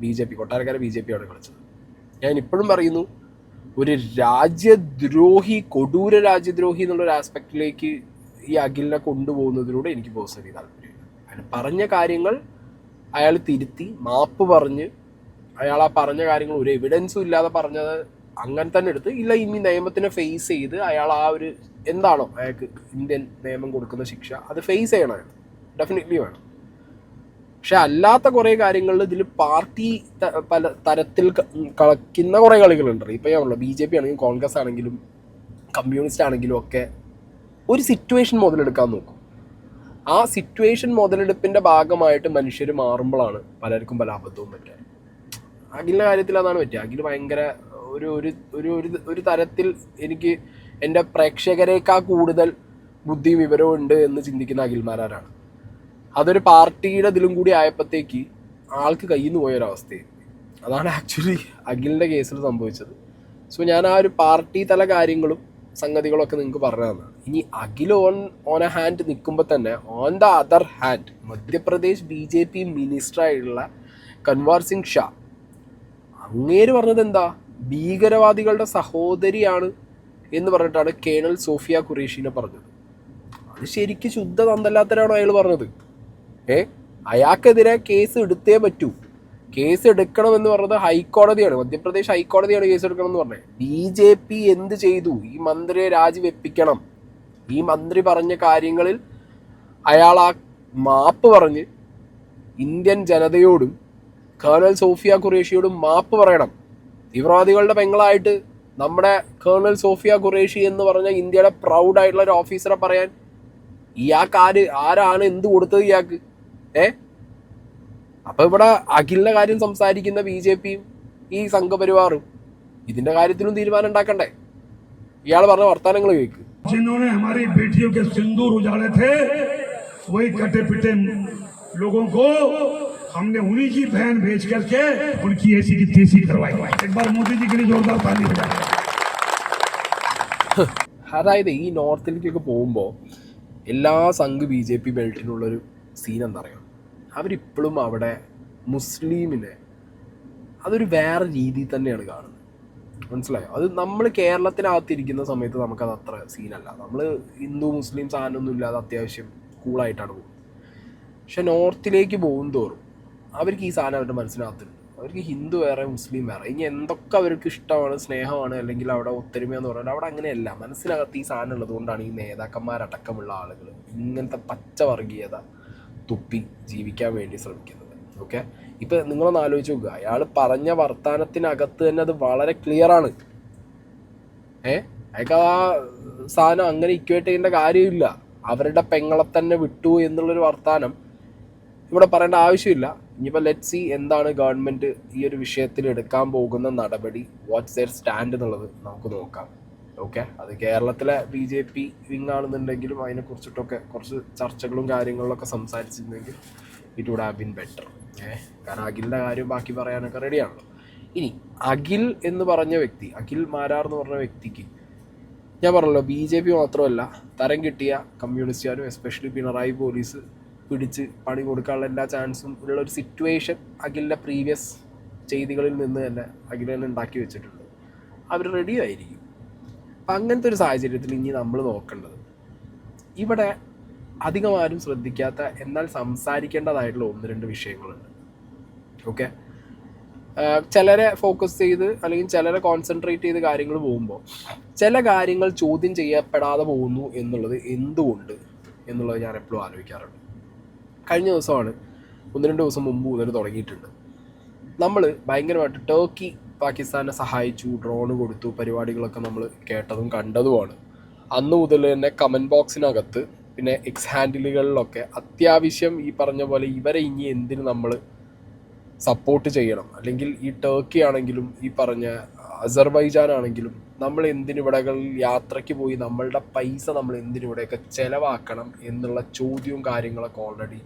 BJP കൊട്ടാരക്കര BJP ആണ് കളിച്ചത്. ഞാൻ ഇപ്പോഴും പറയുന്നു, ഒരു രാജ്യദ്രോഹി, കൊടൂര രാജ്യദ്രോഹി എന്നുള്ളൊരു ആസ്പെക്റ്റിലേക്ക് ഈ അഖിലിനെ കൊണ്ടുപോകുന്നതിലൂടെ എനിക്ക് പേഴ്സണലി താല്പര്യമില്ല. അയാൾ പറഞ്ഞ കാര്യങ്ങൾ അയാൾ തിരുത്തി മാപ്പ് പറഞ്ഞ്, അയാൾ ആ പറഞ്ഞ കാര്യങ്ങൾ ഒരു എവിഡൻസും ഇല്ലാതെ പറഞ്ഞത് അങ്ങനെ തന്നെ എടുത്ത്, ഇല്ല ഇനി നിയമത്തിനെ ഫേസ് ചെയ്ത് അയാൾ ആ ഒരു എന്താണോ അയാൾക്ക് ഇന്ത്യൻ നിയമം കൊടുക്കുന്ന ശിക്ഷ അത് ഫേസ് ചെയ്യണം, അയാൾ ഡെഫിനറ്റ്ലി വേണം. പക്ഷെ അല്ലാത്ത കുറേ കാര്യങ്ങളിൽ ഇതിൽ പാർട്ടി പല തരത്തിൽ കളിക്കുന്ന കുറേ കളികളുണ്ട്. ഇപ്പം ഞാൻ ഉള്ള BJP ആണെങ്കിലും കോൺഗ്രസ് ആണെങ്കിലും കമ്മ്യൂണിസ്റ്റ് ആണെങ്കിലും ഒക്കെ ഒരു സിറ്റുവേഷൻ മുതലെടുക്കാൻ നോക്കും. ആ സിറ്റുവേഷൻ മുതലെടുപ്പിൻ്റെ ഭാഗമായിട്ട് മനുഷ്യർ മാറുമ്പോഴാണ് പലർക്കും പല അബദ്ധവും പറ്റുക. അഖിലിൻ്റെ കാര്യത്തിൽ അതാണ് പറ്റുക. അഖിൽ ഭയങ്കര ഒരു ഒരു ഒരു ഒരു തരത്തിൽ എനിക്ക് എൻ്റെ പ്രേക്ഷകരേക്കാൾ കൂടുതൽ ബുദ്ധിയും വിവരവും ഉണ്ട് എന്ന് ചിന്തിക്കുന്ന അഖിൽമാരാരാണ്. അതൊരു പാർട്ടിയുടെ ഇതിലും കൂടി ആയപ്പോഴത്തേക്ക് ആൾക്ക് കയ്യിൽ നിന്ന് പോയൊരവസ്ഥയായി. അതാണ് ആക്ച്വലി അഖിലിൻ്റെ കേസിൽ സംഭവിച്ചത്. സോ ഞാൻ ആ ഒരു പാർട്ടി തല കാര്യങ്ങളും സംഗതികളൊക്കെ നിങ്ങൾക്ക് പറഞ്ഞു തന്നതാണ്. ഇനി അഖിൽ ഓൺ എ ഹാൻഡ് നിൽക്കുമ്പോൾ തന്നെ on the other hand Madhya Pradesh BJP മിനിസ്റ്ററായിട്ടുള്ള കൻവാർ സിംഗ് ഷാ അങ്ങേര് പറഞ്ഞത് എന്താ, ഭീകരവാദികളുടെ സഹോദരിയാണ് എന്ന് പറഞ്ഞിട്ടാണ് കേണൽ സോഫിയ ഖുറേഷിനെ പറഞ്ഞത്. അത് ശരിക്കും ശുദ്ധ തന്തല്ലാത്തരാണോ അയാൾ പറഞ്ഞത്? അയാൾക്കെതിരെ കേസ് എടുത്തേ പറ്റൂ. കേസ് എടുക്കണമെന്ന് പറഞ്ഞത് ഹൈക്കോടതിയാണ്, മധ്യപ്രദേശ് ഹൈക്കോടതിയാണ് കേസ് എടുക്കണം എന്ന് പറഞ്ഞത്. BJP എന്ത് ചെയ്തു? ഈ മന്ത്രിയെ രാജിവെപ്പിക്കണം. ഈ മന്ത്രി പറഞ്ഞ കാര്യങ്ങളിൽ അയാൾ ആ മാപ്പ് പറഞ്ഞ് ഇന്ത്യൻ ജനതയോടും കേണൽ സോഫിയ ഖുറേഷിയോടും മാപ്പ് പറയണം. തീവ്രവാദികളുടെ പെങ്ങളായിട്ട് നമ്മുടെ കേണൽ സോഫിയ ഖുറേഷി എന്ന് പറഞ്ഞ ഇന്ത്യയുടെ പ്രൗഡായിട്ടുള്ള ഒരു ഓഫീസറെ പറയാൻ ഇയാൾക്ക് ആരാണ് എന്ത് കൊടുത്തത് ഇയാൾക്ക്? അപ്പം ഇവിടെ അഖിലിൻ്റെ കാര്യം സംസാരിക്കുന്ന BJPയും ഈ സംഘപരിവാറും ഇതിൻ്റെ കാര്യത്തിലും തീരുമാനം ഉണ്ടാക്കണ്ടേ? ഇയാൾ പറഞ്ഞ വർത്താനങ്ങൾ കേൾക്ക്. जिन्होंने हमारी बेटियों के सिंदूर उजाड़े थे वही कटे पिटे लोगों को हमने उन्हीं की बहन भेज करके उनकी ऐसी की तेजी करवाई. एक बार मोदी जी के लिए जोरदार ताली बजाएं. അതായത് ഈ നോർത്തിലേക്കൊക്കെ പോകുമ്പോൾ എല്ലാ സംഘ് BJP ബെൽറ്റിനുള്ളൊരു സീൻ എന്താ പറയുക, അവരിപ്പോഴും അവിടെ മുസ്ലിമിനെ അതൊരു വേറെ രീതിയിൽ തന്നെയാണ് കാണുന്നത്. മനസ്സിലായോ? അത് നമ്മൾ കേരളത്തിനകത്തിരിക്കുന്ന സമയത്ത് നമുക്കത് അത്ര സീനല്ല. നമ്മൾ ഹിന്ദു മുസ്ലിം സാധനമൊന്നും ഇല്ലാതെ അത്യാവശ്യം കൂളായിട്ടാണ് പോകുന്നത്. പക്ഷെ നോർത്തിലേക്ക് പോകും തോറും അവർക്ക് ഈ സാധനം അവരുടെ മനസ്സിനകത്തുണ്ട്. അവർക്ക് ഹിന്ദു വേറെ മുസ്ലിം വേറെ, ഇനി എന്തൊക്കെ അവർക്ക് ഇഷ്ടമാണ്, സ്നേഹമാണ്, അല്ലെങ്കിൽ അവിടെ ഒത്തൊരുമയെന്ന് പറഞ്ഞാൽ അവിടെ അങ്ങനെയല്ല. മനസ്സിനകത്ത് ഈ സാധനം ഉള്ളതുകൊണ്ടാണ് ഈ നേതാക്കന്മാരടക്കമുള്ള ആളുകൾ ഇങ്ങനത്തെ പച്ച വർഗീയത തുപ്പി ജീവിക്കാൻ വേണ്ടി ശ്രമിക്കുന്നത്. ഓക്കെ, ഇപ്പം നിങ്ങളൊന്ന് ആലോചിച്ച് നോക്കുക, അയാൾ പറഞ്ഞ വർത്തമാനത്തിനകത്ത് തന്നെ അത് വളരെ ക്ലിയറാണ്. അയാൾക്ക് ആ സാധനം അങ്ങനെ ഇക്വേറ്റ് ചെയ്യേണ്ട കാര്യമില്ല. അവരുടെ പെങ്ങളെ തന്നെ വിട്ടു എന്നുള്ളൊരു വർത്തമാനം ഇവിടെ പറയേണ്ട ആവശ്യമില്ല. ഇനിയിപ്പോൾ ലെറ്റ് സി എന്താണ് ഗവൺമെൻറ് ഈ ഒരു വിഷയത്തിൽ എടുക്കാൻ പോകുന്ന നടപടി, വാട്ട്സ് ദെയർ സ്റ്റാൻഡ് എന്നുള്ളത് നമുക്ക് നോക്കാം. ഓക്കെ, അത് കേരളത്തിലെ BJP വിങ് ആണെന്നുണ്ടെങ്കിലും അതിനെക്കുറിച്ചിട്ടൊക്കെ കുറച്ച് ചർച്ചകളും കാര്യങ്ങളിലൊക്കെ സംസാരിച്ചിരുന്നെങ്കിൽ it would have been better. കാരണം അഖിലിൻ്റെ കാര്യം ബാക്കി പറയാനൊക്കെ റെഡിയാണല്ലോ. ഇനി അഖിൽ എന്ന് പറഞ്ഞ വ്യക്തി, അഖിൽ മാരാർ എന്ന് പറഞ്ഞ വ്യക്തിക്ക് ഞാൻ പറഞ്ഞല്ലോ BJP മാത്രമല്ല തരം കിട്ടിയ കമ്മ്യൂണിസ്റ്റുകാരും എസ്പെഷ്യലി പിണറായി പോലീസ് പിടിച്ച് പണി കൊടുക്കാനുള്ള എല്ലാ ചാൻസും ഉള്ള ഒരു സിറ്റുവേഷൻ അഖിലിൻ്റെ പ്രീവിയസ് ചെയ്തികളിൽ നിന്ന് തന്നെ അഖിൽ തന്നെ ഉണ്ടാക്കി വെച്ചിട്ടുണ്ട്. അവർ റെഡി ആയിരിക്കും. അപ്പം അങ്ങനത്തെ ഒരു സാഹചര്യത്തിൽ ഇനി നമ്മൾ നോക്കേണ്ടത്, ഇവിടെ അധികം ആരും ശ്രദ്ധിക്കാത്ത എന്നാൽ സംസാരിക്കേണ്ടതായിട്ടുള്ള 1-2 വിഷയങ്ങളുണ്ട്. ഓക്കെ, ചിലരെ ഫോക്കസ് ചെയ്ത് അല്ലെങ്കിൽ ചിലരെ കോൺസെൻട്രേറ്റ് ചെയ്ത് കാര്യങ്ങൾ പോകുമ്പോൾ ചില കാര്യങ്ങൾ ചോദ്യം ചെയ്യപ്പെടാതെ പോകുന്നു എന്നുള്ളത് എന്തുകൊണ്ട് എന്നുള്ളത് ഞാൻ എപ്പോഴും ആലോചിക്കാറുണ്ട്. കഴിഞ്ഞ ദിവസമാണ് 1-2 ദിവസം മുമ്പ് മുതൽ തുടങ്ങിയിട്ടുണ്ട്. നമ്മൾ ഭയങ്കരമായിട്ട് ടർക്കി പാകിസ്ഥാനെ സഹായിച്ചു, ഡ്രോണ് കൊടുത്തു, പരിപാടികളൊക്കെ നമ്മൾ കേട്ടതും കണ്ടതുമാണ്. അന്ന് മുതൽ തന്നെ കമൻറ്റ് ബോക്സിനകത്ത് പിന്നെ എക്സ് ഹാൻഡിലുകളിലൊക്കെ അത്യാവശ്യം ഈ പറഞ്ഞ പോലെ ഇവരെ ഇനി എന്തിന് നമ്മൾ സപ്പോർട്ട് ചെയ്യണം, അല്ലെങ്കിൽ ഈ ടർക്കി ആണെങ്കിലും ഈ പറഞ്ഞ അസർബൈജാൻ ആണെങ്കിലും നമ്മൾ എന്തിനിവിടകളിൽ യാത്രയ്ക്ക് പോയി നമ്മളുടെ പൈസ നമ്മൾ എന്തിനിവിടെയൊക്കെ ചിലവാക്കണം എന്നുള്ള ചോദ്യവും കാര്യങ്ങളൊക്കെ ഓൾറെഡി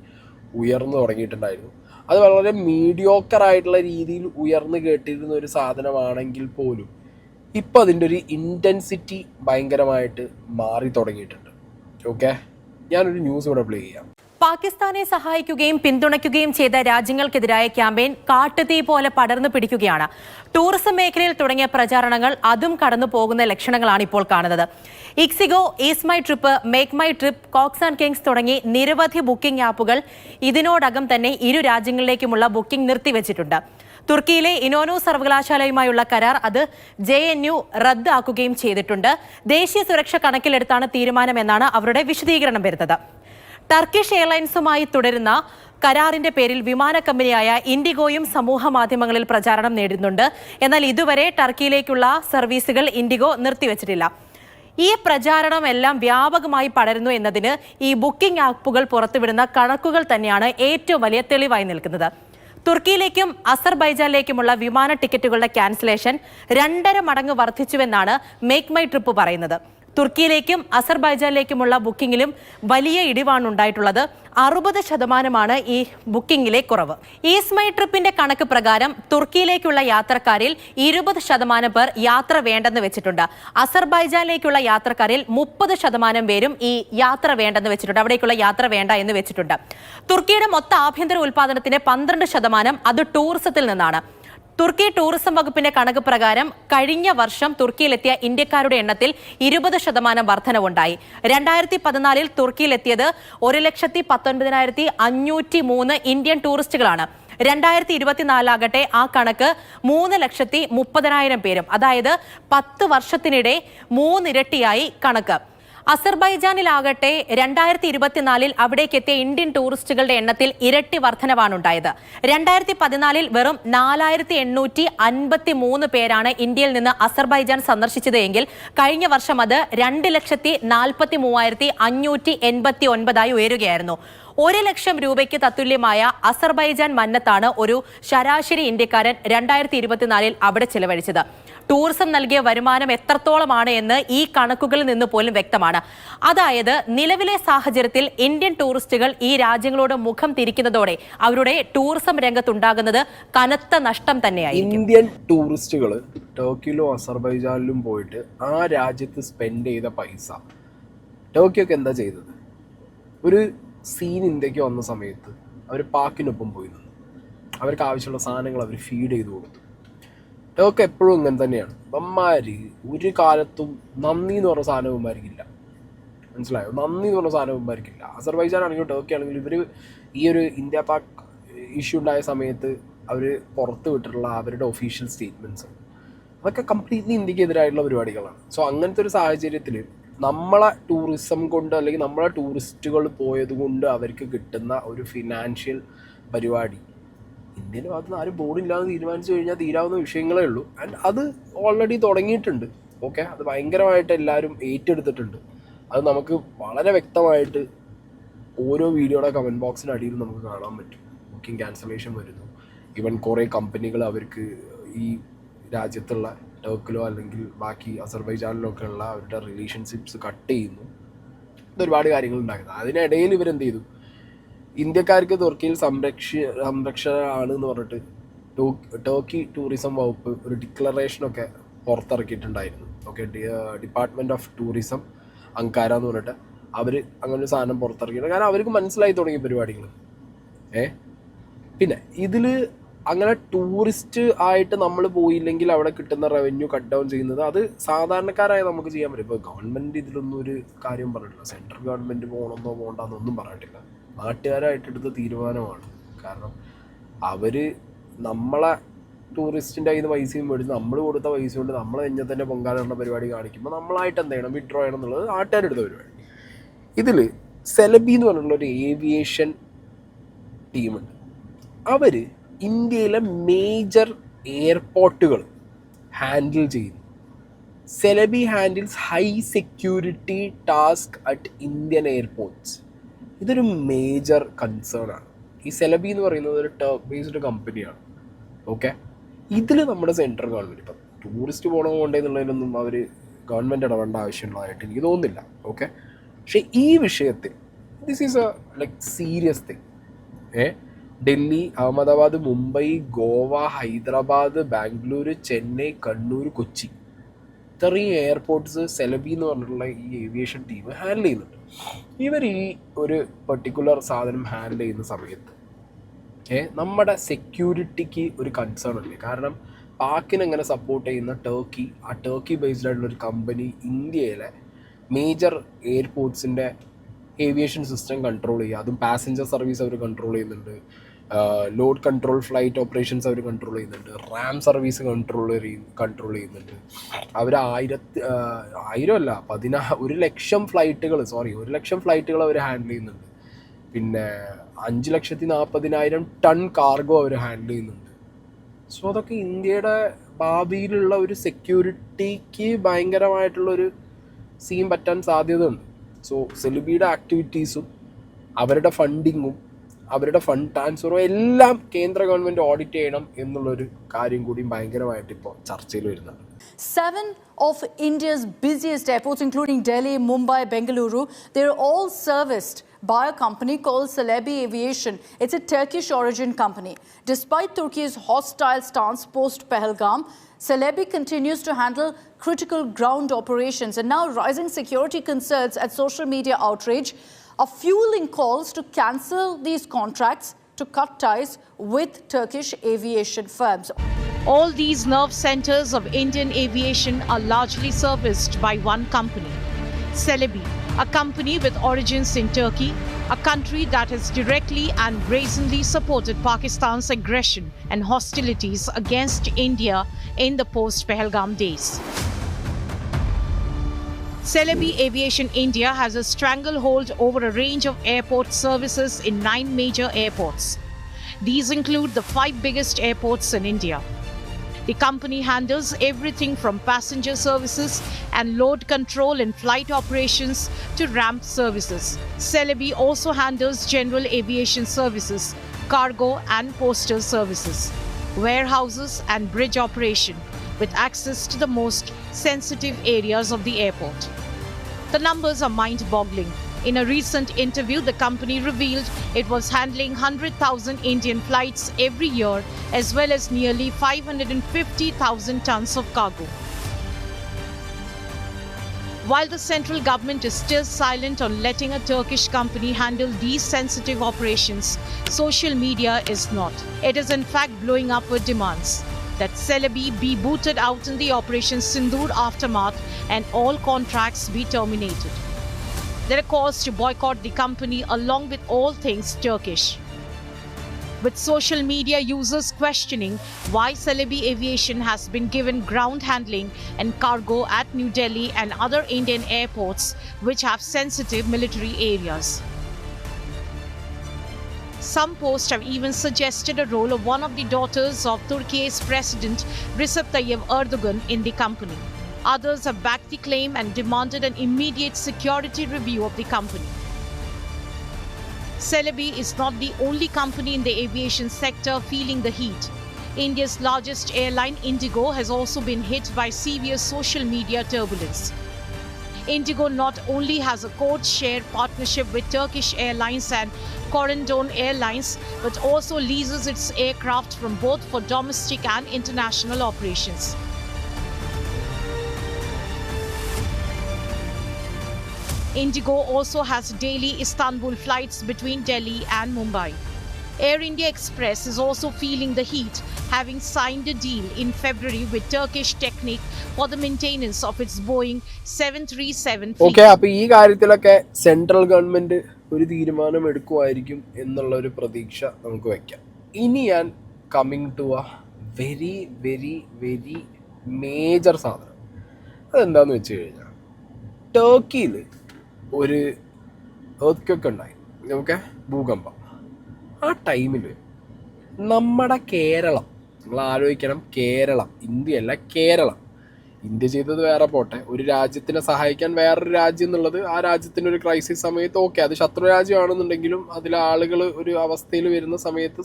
ഉയർന്നു തുടങ്ങിയിട്ടുണ്ടായിരുന്നു. അത് വളരെ മീഡിയോക്കറായിട്ടുള്ള രീതിയിൽ ഉയർന്നു കേട്ടിരുന്ന ഒരു സാധനമാണെങ്കിൽ പോലും ഇപ്പം അതിൻ്റെ ഒരു ഇൻറ്റൻസിറ്റി ഭയങ്കരമായിട്ട് മാറി തുടങ്ങിയിട്ടുണ്ട്. ഓക്കെ, ഞാനൊരു ന്യൂസ് ഇവിടെ പ്ലേ ചെയ്യാം. പാകിസ്ഥാനെ സഹായിക്കുകയും പിന്തുണയ്ക്കുകയും ചെയ്ത രാജ്യങ്ങൾക്കെതിരായ ക്യാമ്പയിൻ കാട്ടുതീ പോലെ പടർന്നു പിടിക്കുകയാണ്. ടൂറിസം മേഖലയിൽ തുടങ്ങിയ പ്രചാരണങ്ങൾ അതും കടന്നു പോകുന്ന ലക്ഷണങ്ങളാണ് ഇപ്പോൾ കാണുന്നത്. Ixigo, ease my trip, make my trip, Cox and Kings തുടങ്ങി നിരവധി ബുക്കിംഗ് ആപ്പുകൾ ഇതിനോടകം തന്നെ ഇരു രാജ്യങ്ങളിലേക്കുമുള്ള ബുക്കിംഗ് നിർത്തിവെച്ചിട്ടുണ്ട്. തുർക്കിയിലെ ഇനോനോ സർവകലാശാലയുമായുള്ള കരാർ അത് JNU റദ്ദാക്കുകയും ചെയ്തിട്ടുണ്ട്. ദേശീയ സുരക്ഷ കണക്കിലെടുത്താണ് തീരുമാനമെന്നാണ് അവരുടെ വിശദീകരണം വരുന്നത്. ടർക്കിഷ് എയർലൈൻസുമായി തുടരുന്ന കരാറിന്റെ പേരിൽ വിമാന കമ്പനിയായ ഇൻഡിഗോയും സമൂഹ മാധ്യമങ്ങളിൽ പ്രചാരണം നേടുന്നുണ്ട്. എന്നാൽ ഇതുവരെ ടർക്കിയിലേക്കുള്ള സർവീസുകൾ ഇൻഡിഗോ നിർത്തിവെച്ചിട്ടില്ല. ഈ പ്രചാരണമെല്ലാം വ്യാപകമായി പടരുന്നു എന്നതിന് ഈ ബുക്കിംഗ് ആപ്പുകൾ പുറത്തുവിടുന്ന കണക്കുകൾ തന്നെയാണ് ഏറ്റവും വലിയ തെളിവായി നിൽക്കുന്നത്. തുർക്കിയിലേക്കും അസർബൈജാനിലേക്കുമുള്ള വിമാന ടിക്കറ്റുകളുടെ ക്യാൻസലേഷൻ 2.5 മടങ്ങ് വർദ്ധിച്ചുവെന്നാണ് മേക്ക് മൈ ട്രിപ്പ് പറയുന്നത്. തുർക്കിയിലേക്കും അസർബൈജാനിലേക്കുമുള്ള ബുക്കിംഗിലും വലിയ ഇടിവാണ് ഉണ്ടായിട്ടുള്ളത്. 60% ഈ ബുക്കിംഗിലെ കുറവ്. ഈസ് മൈ ട്രിപ്പിന്റെ കണക്ക് പ്രകാരം തുർക്കിയിലേക്കുള്ള യാത്രക്കാരിൽ 20% പേർ യാത്ര വേണ്ടെന്ന് വെച്ചിട്ടുണ്ട്. അസർബൈജാനിലേക്കുള്ള യാത്രക്കാരിൽ 30% പേരും ഈ യാത്ര വേണ്ടെന്ന് വെച്ചിട്ടുണ്ട്, അവിടേക്കുള്ള യാത്ര വേണ്ട എന്ന് വെച്ചിട്ടുണ്ട്. തുർക്കിയുടെ മൊത്ത ആഭ്യന്തര ഉൽപാദനത്തിന്റെ 12% അത് ടൂറിസത്തിൽ നിന്നാണ്. തുർക്കി ടൂറിസം വകുപ്പിന്റെ കണക്ക് പ്രകാരം കഴിഞ്ഞ വർഷം തുർക്കിയിലെത്തിയ ഇന്ത്യക്കാരുടെ എണ്ണത്തിൽ 20% വർധനവുണ്ടായി. 2014 തുർക്കിയിലെത്തിയത് 1,19,503 ഇന്ത്യൻ ടൂറിസ്റ്റുകളാണ്. 2024 ആകട്ടെ ആ കണക്ക് 3,30,000 പേരും, അതായത് 10 വർഷത്തിനിടെ 3 ഇരട്ടിയായി കണക്ക്. അസർബൈജാനിലാകട്ടെ 2024 അവിടേക്കെത്തിയ ഇന്ത്യൻ ടൂറിസ്റ്റുകളുടെ എണ്ണത്തിൽ ഇരട്ടി വർധനവാണുണ്ടായത്. 2014 വെറും 4,853 പേരാണ് ഇന്ത്യയിൽ നിന്ന് അസർബൈജാൻ സന്ദർശിച്ചത് എങ്കിൽ കഴിഞ്ഞ വർഷം അത് 2,43,589 ഉയരുകയായിരുന്നു. 1 ലക്ഷം രൂപയ്ക്ക് തത്തുല്യമായ അസർബൈജാൻ മന്നത്താണ് ഒരു ശരാശരി ഇന്ത്യക്കാരൻ 2024 അവിടെ ചെലവഴിച്ചത്. ടൂറിസം നൽകിയ വരുമാനം എത്രത്തോളമാണ് എന്ന് ഈ കണക്കുകളിൽ നിന്ന് പോലും വ്യക്തമാണ്. അതായത് നിലവിലെ സാഹചര്യത്തിൽ ഇന്ത്യൻ ടൂറിസ്റ്റുകൾ ഈ രാജ്യങ്ങളോട് മുഖം തിരിക്കുന്നതോടെ അവരുടെ ടൂറിസം രംഗത്തുണ്ടാകുന്നത് കനത്ത നഷ്ടം തന്നെയായിരിക്കും. ഇന്ത്യൻ ടൂറിസ്റ്റുകൾ ടർക്കിയിലും അസർബൈജാനിലും പോയിട്ട് ആ രാജ്യത്ത് സ്പെൻഡ് ചെയ്ത പൈസ ടർക്കിയൊക്കെ എന്താ ചെയ്തത്? ഒരു സീൻ ഇന്ത്യക്ക് വന്ന സമയത്ത് അവർ പാക്കിനൊപ്പം പോയി നിന്നു. അവർക്ക് ആവശ്യമുള്ള സാധനങ്ങൾ അവർ ഫീഡ് ചെയ്ത് കൊടുത്തു. ടർക്ക് എപ്പോഴും ഇങ്ങനെ തന്നെയാണ്. അമ്മമാർ ഒരു കാലത്തും നന്ദി എന്ന് പറഞ്ഞ സാധനവന്മാർക്കില്ല. മനസ്സിലായോ? നന്ദി എന്ന് പറഞ്ഞ സാധനവന്മാർക്കില്ല. അസർബൈജാൻ ആണെങ്കിലും ടർക്കി ആണെങ്കിലും ഇവർ ഈ ഒരു ഇന്ത്യ പാക് ഇഷ്യൂ ഉണ്ടായ സമയത്ത് അവർ പുറത്ത് വിട്ടിട്ടുള്ള അവരുടെ ഒഫീഷ്യൽ സ്റ്റേറ്റ്മെൻറ്റ്സ് അതൊക്കെ കംപ്ലീറ്റ്ലി ഇന്ത്യക്കെതിരായിട്ടുള്ള പരിപാടികളാണ്. സോ അങ്ങനത്തെ ഒരു സാഹചര്യത്തിൽ നമ്മളെ ടൂറിസം കൊണ്ട് അല്ലെങ്കിൽ നമ്മളെ ടൂറിസ്റ്റുകൾ പോയത് കൊണ്ട് അവർക്ക് കിട്ടുന്ന ഒരു ഫിനാൻഷ്യൽ പരിപാടി ഇന്ത്യൻ്റെ ഭാഗത്ത് നിന്ന് ആരും ബോർഡില്ലാതെ തീരുമാനിച്ചു കഴിഞ്ഞാൽ തീരാവുന്ന വിഷയങ്ങളേ ഉള്ളൂ. ആൻഡ് അത് ഓൾറെഡി തുടങ്ങിയിട്ടുണ്ട്. ഓക്കെ, അത് ഭയങ്കരമായിട്ട് എല്ലാവരും ഏറ്റെടുത്തിട്ടുണ്ട്. അത് നമുക്ക് വളരെ വ്യക്തമായിട്ട് ഓരോ വീഡിയോയുടെ കമൻറ്റ് ബോക്സിനടിയിൽ നമുക്ക് കാണാൻ പറ്റും. ബുക്കിംഗ് ക്യാൻസലേഷൻ വരുന്നു. ഈവൻ കുറേ കമ്പനികൾ അവർക്ക് ഈ രാജ്യത്തുള്ള ടർക്കിലോ അല്ലെങ്കിൽ ബാക്കി അസർബൈജാനിലോ ഒക്കെ ഉള്ള അവരുടെ റിലേഷൻഷിപ്സ് കട്ട് ചെയ്യുന്നു. ഇതൊരുപാട് കാര്യങ്ങൾ ഉണ്ടാക്കുന്നത്. അതിനിടയിൽ ഇവരെന്ത് ചെയ്തു? ഇന്ത്യക്കാർക്ക് തുർക്കിയിൽ സംരക്ഷകരാണ് എന്ന് പറഞ്ഞിട്ട് ടർക്കി ടൂറിസം വകുപ്പ് ഒരു ഡിക്ലറേഷനൊക്കെ പുറത്തിറക്കിയിട്ടുണ്ടായിരുന്നു. Okay, department of tourism Ankara എന്ന് പറഞ്ഞിട്ട് അവർ അങ്ങനെ ഒരു സാധനം പുറത്തിറക്കിയിട്ടുണ്ട്. കാരണം അവർക്ക് മനസ്സിലായി തുടങ്ങിയ പരിപാടികൾ. പിന്നെ ഇതിൽ അങ്ങനെ ടൂറിസ്റ്റ് ആയിട്ട് നമ്മൾ പോയില്ലെങ്കിൽ അവിടെ കിട്ടുന്ന റവന്യൂ കട്ട് ഡൗൺ ചെയ്യുന്നത് അത് സാധാരണക്കാരായ നമുക്ക് ചെയ്യാൻ പറ്റും. ഇപ്പോൾ ഗവൺമെൻറ് ഇതിലൊന്നും ഒരു കാര്യം പറഞ്ഞിട്ടില്ല. സെൻട്രൽ ഗവൺമെൻറ് പോകണമെന്നോ പോകണ്ടെന്നൊന്നും പറഞ്ഞിട്ടില്ല. നാട്ടുകാരായിട്ടെടുത്ത തീരുമാനമാണ്. കാരണം അവർ നമ്മളെ ടൂറിസ്റ്റിൻ്റെ കയ്യിൽ നിന്ന് പൈസയും മേടിച്ച് നമ്മൾ കൊടുത്ത പൈസ കൊണ്ട് നമ്മൾ കഴിഞ്ഞാൽ തന്നെ പൊങ്കാലുള്ള പരിപാടി കാണിക്കുമ്പോൾ നമ്മളായിട്ട് എന്ത് ചെയ്യണം? വിഡ്രോ ചെയ്യണം എന്നുള്ളത് നാട്ടുകാരെടുത്ത പരിപാടി. ഇതിൽ സെലബി എന്ന് പറഞ്ഞുള്ള ഒരു ഏവിയേഷൻ ടീമുണ്ട്. അവർ ഇന്ത്യയിലെ മേജർ എയർപോർട്ടുകൾ ഹാൻഡിൽ ചെയ്യുന്നു. Celebi handles high security task at Indian airports. ഇതൊരു മേജർ കൺസേൺ ആണ്. ഈ സെലബി എന്ന് പറയുന്നത് ഒരു ടർക്ക് ബേസ്ഡ് കമ്പനിയാണ്. ഓക്കെ, ഇതിൽ നമ്മുടെ സെൻട്രൽ ഗവൺമെൻറ് ഇപ്പം ടൂറിസ്റ്റ് പോകണമെന്നുണ്ടെന്നുള്ളതിനൊന്നും അവർ ഗവൺമെൻറ് ഇടപെടേണ്ട ആവശ്യമുള്ളതായിട്ട് എനിക്ക് തോന്നുന്നില്ല. ഓക്കെ, പക്ഷേ ഈ വിഷയത്തിൽ this is A like serious thing. Delhi, Ahmedabad, Mumbai, Goa, Hyderabad, Bangalore, Chennai, Kannur, Kochi, ഇത്രയും എയർപോർട്ട്സ് സെലബി എന്ന് പറഞ്ഞിട്ടുള്ള ഈ ഏവിയേഷൻ ടീം ഹാൻഡിൽ ചെയ്യുന്നുണ്ട്. ഇവർ ഈ ഒരു പെർട്ടിക്കുലർ സാധനം ഹാൻഡിൽ ചെയ്യുന്ന സമയത്ത് നമ്മുടെ സെക്യൂരിറ്റിക്ക് ഒരു കൺസേൺ അല്ലേ? കാരണം പാക്കിനെ എങ്ങനെ സപ്പോർട്ട് ചെയ്യുന്ന ടർക്കി, ആ ടർക്കി ബേസ്ഡ് ആയിട്ടുള്ളൊരു കമ്പനി ഇന്ത്യയിലെ മേജർ എയർപോർട്ട്സിൻ്റെ ഏവിയേഷൻ സിസ്റ്റം കൺട്രോൾ ചെയ്യുക. അതും പാസഞ്ചർ സർവീസ് അവർ കൺട്രോൾ ചെയ്യുന്നുണ്ട്, ലോഡ് കൺട്രോൾ ഫ്ലൈറ്റ് ഓപ്പറേഷൻസ് അവർ കൺട്രോൾ ചെയ്യുന്നുണ്ട്, റാം സർവീസ് കൺട്രോൾ ചെയ്യുന്നുണ്ട്. അവർ 1 ലക്ഷം ഫ്ലൈറ്റുകൾ അവർ ഹാൻഡിൽ ചെയ്യുന്നുണ്ട്. പിന്നെ 5,40,000 ടൺ കാർഗോ അവർ ഹാൻഡിൽ ചെയ്യുന്നുണ്ട്. സോ അതൊക്കെ ഇന്ത്യയുടെ ഭാവിയിലുള്ള ഒരു സെക്യൂരിറ്റിക്ക് ഭയങ്കരമായിട്ടുള്ളൊരു സീൻ പറ്റാൻ സാധ്യതയുണ്ട്. സോ സെലിബിയുടെ ആക്ടിവിറ്റീസും അവരുടെ ഫണ്ടിങ്ങും അവരുടെ ഫണ്ട് ട്രാൻസ്ഫറും എല്ലാം കേന്ദ്ര ഗവൺമെൻറ് ഓഡിറ്റ് ചെയ്യണം എന്നുള്ളൊരു കാര്യം കൂടി ഭയങ്കരമായിട്ട് ഇപ്പോൾ ചർച്ചയിൽ വരുന്നുണ്ട്. 7 of India's busiest airports, including Delhi, Mumbai, Bengaluru, they're all serviced by a company called Celebi Aviation. It's a Turkish origin company. Despite Turkey's hostile stance post-Pahalgam, Celebi continues to handle critical ground operations, and now rising security concerns at social media outrage are fueling calls to cancel these contracts to cut ties with Turkish aviation firms. All these nerve centers of Indian aviation are largely serviced by one company, Celebi, a company with origins in Turkey, a country that has directly and brazenly supported Pakistan's aggression and hostilities against India in the post-Pahalgam days. Celebi Aviation India has a stranglehold over a range of airport services in 9 major airports. These include the 5 biggest airports in India. The company handles everything from passenger services and load control and flight operations to ramp services. Celebi also handles general aviation services, cargo and postal services, warehouses and bridge operation, with access to the most sensitive areas of the airport. The numbers are mind-boggling. In a recent interview, the company revealed it was handling 100,000 Indian flights every year, as well as nearly 550,000 tons of cargo. While the central government is still silent on letting a Turkish company handle these sensitive operations, social media is not. It is in fact blowing up with demands that Celebi be booted out in the Operation Sindoor aftermath and all contracts be terminated. There are calls to boycott the company along with all things Turkish, with social media users questioning why Celebi Aviation has been given ground handling and cargo at New Delhi and other Indian airports which have sensitive military areas. Some posts have even suggested a role of one of the daughters of Turkey's President Recep Tayyip Erdogan in the company. Others have backed the claim and demanded an immediate security review of the company. Celebi is not the only company in the aviation sector feeling the heat. India's largest airline, Indigo, has also been hit by severe social media turbulence. Indigo not only has a code-share partnership with Turkish Airlines and Corendon Airlines, but also leases its aircraft from both for domestic and international operations. Indigo also has daily Istanbul flights between Delhi and Mumbai. Air India Express is also feeling the heat, having signed a deal in February with Turkish Technic for the maintenance of its Boeing 737 fleet. Okay, അപ്പോൾ ഈ കാര്യത്തിലൊക്കെ central government ഒരു തീരുമാനം എടുക്കുമായിരിക്കും എന്നുള്ളൊരു പ്രതീക്ഷ നമുക്ക് വയ്ക്കാം. ഇനി ഞാൻ coming to a very very very major സാധനം. അതെന്താണെന്ന് വെച്ച് കഴിഞ്ഞാൽ ടർക്കിയിൽ ഒരു എർത്ത് ഉണ്ടായി, ഓക്കെ, ഭൂകമ്പം. ആ ടൈമിൽ നമ്മുടെ കേരളം, നിങ്ങൾ ആലോചിക്കണം, കേരളം, ഇന്ത്യയല്ല കേരളം, ഇന്ത്യ ചെയ്തത് വേറെ പോട്ടെ, ഒരു രാജ്യത്തിനെ സഹായിക്കാൻ വേറൊരു രാജ്യം എന്നുള്ളത് ആ രാജ്യത്തിൻ്റെ ഒരു ക്രൈസിസ് സമയത്ത് ഓക്കെ, അത് ശത്രു രാജ്യമാണെന്നുണ്ടെങ്കിലും അതിലെ ആളുകൾ ഒരു അവസ്ഥയിൽ വരുന്ന സമയത്ത്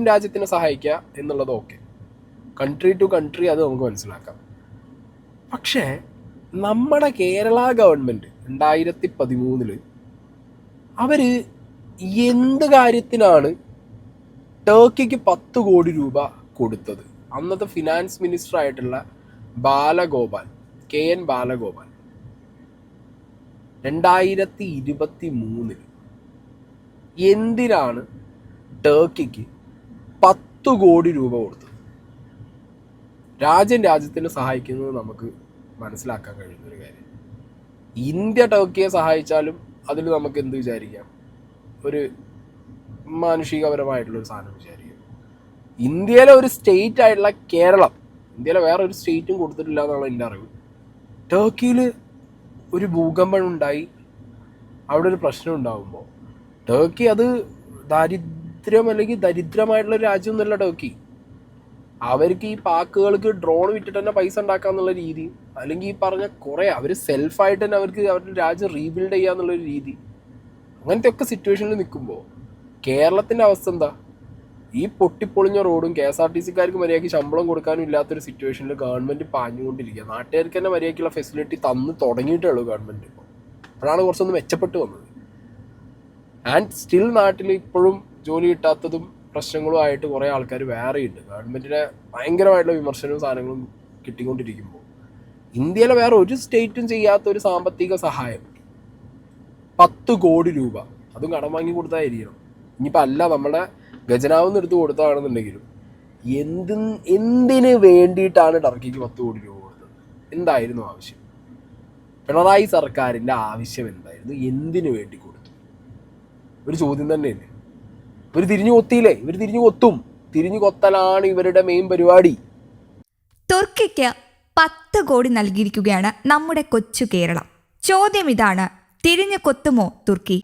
രാജ്യത്തിനെ സഹായിക്കുക എന്നുള്ളത് ഓക്കെ, കൺട്രി ടു കൺട്രി അത് നമുക്ക് മനസ്സിലാക്കാം. പക്ഷേ നമ്മുടെ കേരള ഗവൺമെൻറ് 2013 അവർ എന്ത് കാര്യത്തിനാണ് ടർക്കിക്ക് 10 കോടി രൂപ കൊടുത്തത്? അന്നത്തെ ഫിനാൻസ് മിനിസ്റ്റർ ആയിട്ടുള്ള ബാലഗോപാൽ, KN ബാലഗോപാൽ 2023 എന്തിനാണ് ടർക്കിക്ക് 10 കോടി രൂപ കൊടുത്തത്? രാജ്യത്തിനെ സഹായിക്കുന്നത് നമുക്ക് മനസ്സിലാക്കാൻ കഴിയുന്ന ഒരു കാര്യം. ഇന്ത്യ ടർക്കിയെ സഹായിച്ചാലും അതിൽ നമുക്ക് എന്ത് വിചാരിക്കാം? ഒരു മാനുഷികപരമായിട്ടുള്ളൊരു സാധനം വിചാരിക്കും. ഇന്ത്യയിലെ ഒരു സ്റ്റേറ്റ് ആയിട്ടുള്ള കേരളം, ഇന്ത്യയിലെ വേറെ ഒരു സ്റ്റേറ്റും കൊടുത്തിട്ടില്ല എന്നുള്ള എൻ്റെ അറിവ്. ടർക്കിയിൽ ഒരു ഭൂകമ്പം ഉണ്ടായി, അവിടെ ഒരു പ്രശ്നം ഉണ്ടാകുമ്പോൾ ടർക്കി അത് ദാരിദ്ര്യം അല്ലെങ്കിൽ ദരിദ്രമായിട്ടുള്ളൊരു രാജ്യമൊന്നുമല്ല ടർക്കി. അവർക്ക് ഈ പാക്കുകൾക്ക് ഡ്രോൺ വിറ്റിട്ട് തന്നെ പൈസ ഉണ്ടാക്കാന്നുള്ള രീതി, അല്ലെങ്കിൽ ഈ പറഞ്ഞ കുറേ അവർ സെൽഫായിട്ട് തന്നെ അവർക്ക് അവരുടെ രാജ്യം റീബിൽഡ് ചെയ്യാന്നുള്ളൊരു രീതി, അങ്ങനത്തെ ഒക്കെ സിറ്റുവേഷനിൽ നിൽക്കുമ്പോൾ കേരളത്തിൻ്റെ അവസ്ഥ എന്താ? ഈ പൊട്ടിപ്പൊളിഞ്ഞ റോഡും KSRTCക്കാർക്ക് മര്യാദയ്ക്ക് ശമ്പളം കൊടുക്കാനും ഇല്ലാത്തൊരു സിറ്റുവേഷനിൽ ഗവൺമെൻറ് പാഞ്ഞുകൊണ്ടിരിക്കുക. നാട്ടുകാർക്ക് തന്നെ മര്യാദയ്ക്കുള്ള ഫെസിലിറ്റി തന്ന് തുടങ്ങിയിട്ടേ ഉള്ളൂ ഗവൺമെൻറ്. ഇപ്പോൾ അപ്പോഴാണ് കുറച്ചൊന്ന് മെച്ചപ്പെട്ട് വന്നത്. ആൻഡ് സ്റ്റിൽ നാട്ടിൽ ഇപ്പോഴും ജോലി കിട്ടാത്തതും പ്രശ്നങ്ങളും ആയിട്ട് കുറേ ആൾക്കാർ വേറെയുണ്ട്. ഗവൺമെൻറ്റിനെ ഭയങ്കരമായിട്ടുള്ള വിമർശനവും സാധനങ്ങളും കിട്ടിക്കൊണ്ടിരിക്കുമ്പോൾ ഇന്ത്യയിലെ വേറെ ഒരു സ്റ്റേറ്റും ചെയ്യാത്ത ഒരു സാമ്പത്തിക സഹായം 10 കോടി രൂപ, അതും കടം വാങ്ങി കൊടുത്തായിരിക്കണം. ഇനിയിപ്പോൾ അല്ല നമ്മുടെ ഖജനാവിന്ന് എടുത്ത് കൊടുത്തതാണെന്നുണ്ടെങ്കിലും എന്തിന് വേണ്ടിയിട്ടാണ് ടർക്കിക്ക് 10 കോടി രൂപ കൊടുത്തത്? എന്തായിരുന്നു ആവശ്യം? പിണറായി സർക്കാരിൻ്റെ ആവശ്യം എന്തായിരുന്നു? എന്തിനു വേണ്ടി കൊടുത്തു? ഒരു ചോദ്യം തന്നെയല്ലേ. ഇവർ തിരിഞ്ഞു കൊത്തിയില്ലേ? ഇവർ തിരിഞ്ഞു കൊത്തും. തിരിഞ്ഞു കൊത്തലാണ് ഇവരുടെ മെയിൻ പരിപാടി. തുർക്കിക്ക് 10 കോടി നൽകിയിരിക്കുകയാണ് നമ്മുടെ കൊച്ചു കേരളം. ചോദ്യം ഇതാണ്, തിരിഞ്ഞു കൊത്തുമോ തുർക്കി?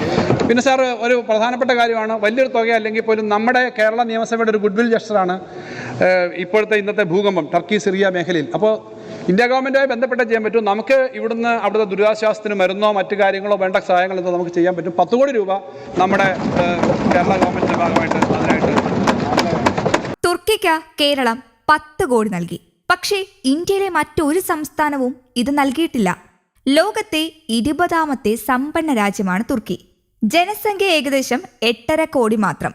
പിന്നെ സാർ, ഒരു പ്രധാനപ്പെട്ട കാര്യമാണ്, വലിയൊരു തുക അല്ലെങ്കിൽ പോലും നമ്മുടെ കേരള നിയമസഭയുടെ ഒരു ഗുഡ്വിൽ ജസ്റ്ററാണ് ഇപ്പോഴത്തെ ഇന്നത്തെ ഭൂകമ്പം ടർക്കി സിറിയ മേഖലയിൽ. അപ്പോൾ ഇന്ത്യ ഗവൺമെൻറ്റുമായി ബന്ധപ്പെട്ട് ചെയ്യാൻ പറ്റും. നമുക്ക് ഇവിടുന്ന് അവിടുത്തെ ദുരിതാശ്വാസത്തിന് മരുന്നോ മറ്റു കാര്യങ്ങളോ വേണ്ട സഹായങ്ങളോ എന്തോ നമുക്ക് ചെയ്യാൻ പറ്റും. 10 കോടി രൂപ നമ്മുടെ കേരള ഗവൺമെൻറ്റിൻ്റെ ഭാഗമായിട്ട് അതിനായിട്ട്. തുർക്കിക്ക് കേരളം 10 കോടി നൽകി. പക്ഷേ ഇന്ത്യയിലെ മറ്റൊരു സംസ്ഥാനവും ഇത് നൽകിയിട്ടില്ല. ലോകത്തെ 20ാമത്തെ സമ്പന്ന രാജ്യമാണ് തുർക്കി. ജനസംഖ്യ ഏകദേശം 8.5 കോടി മാത്രം.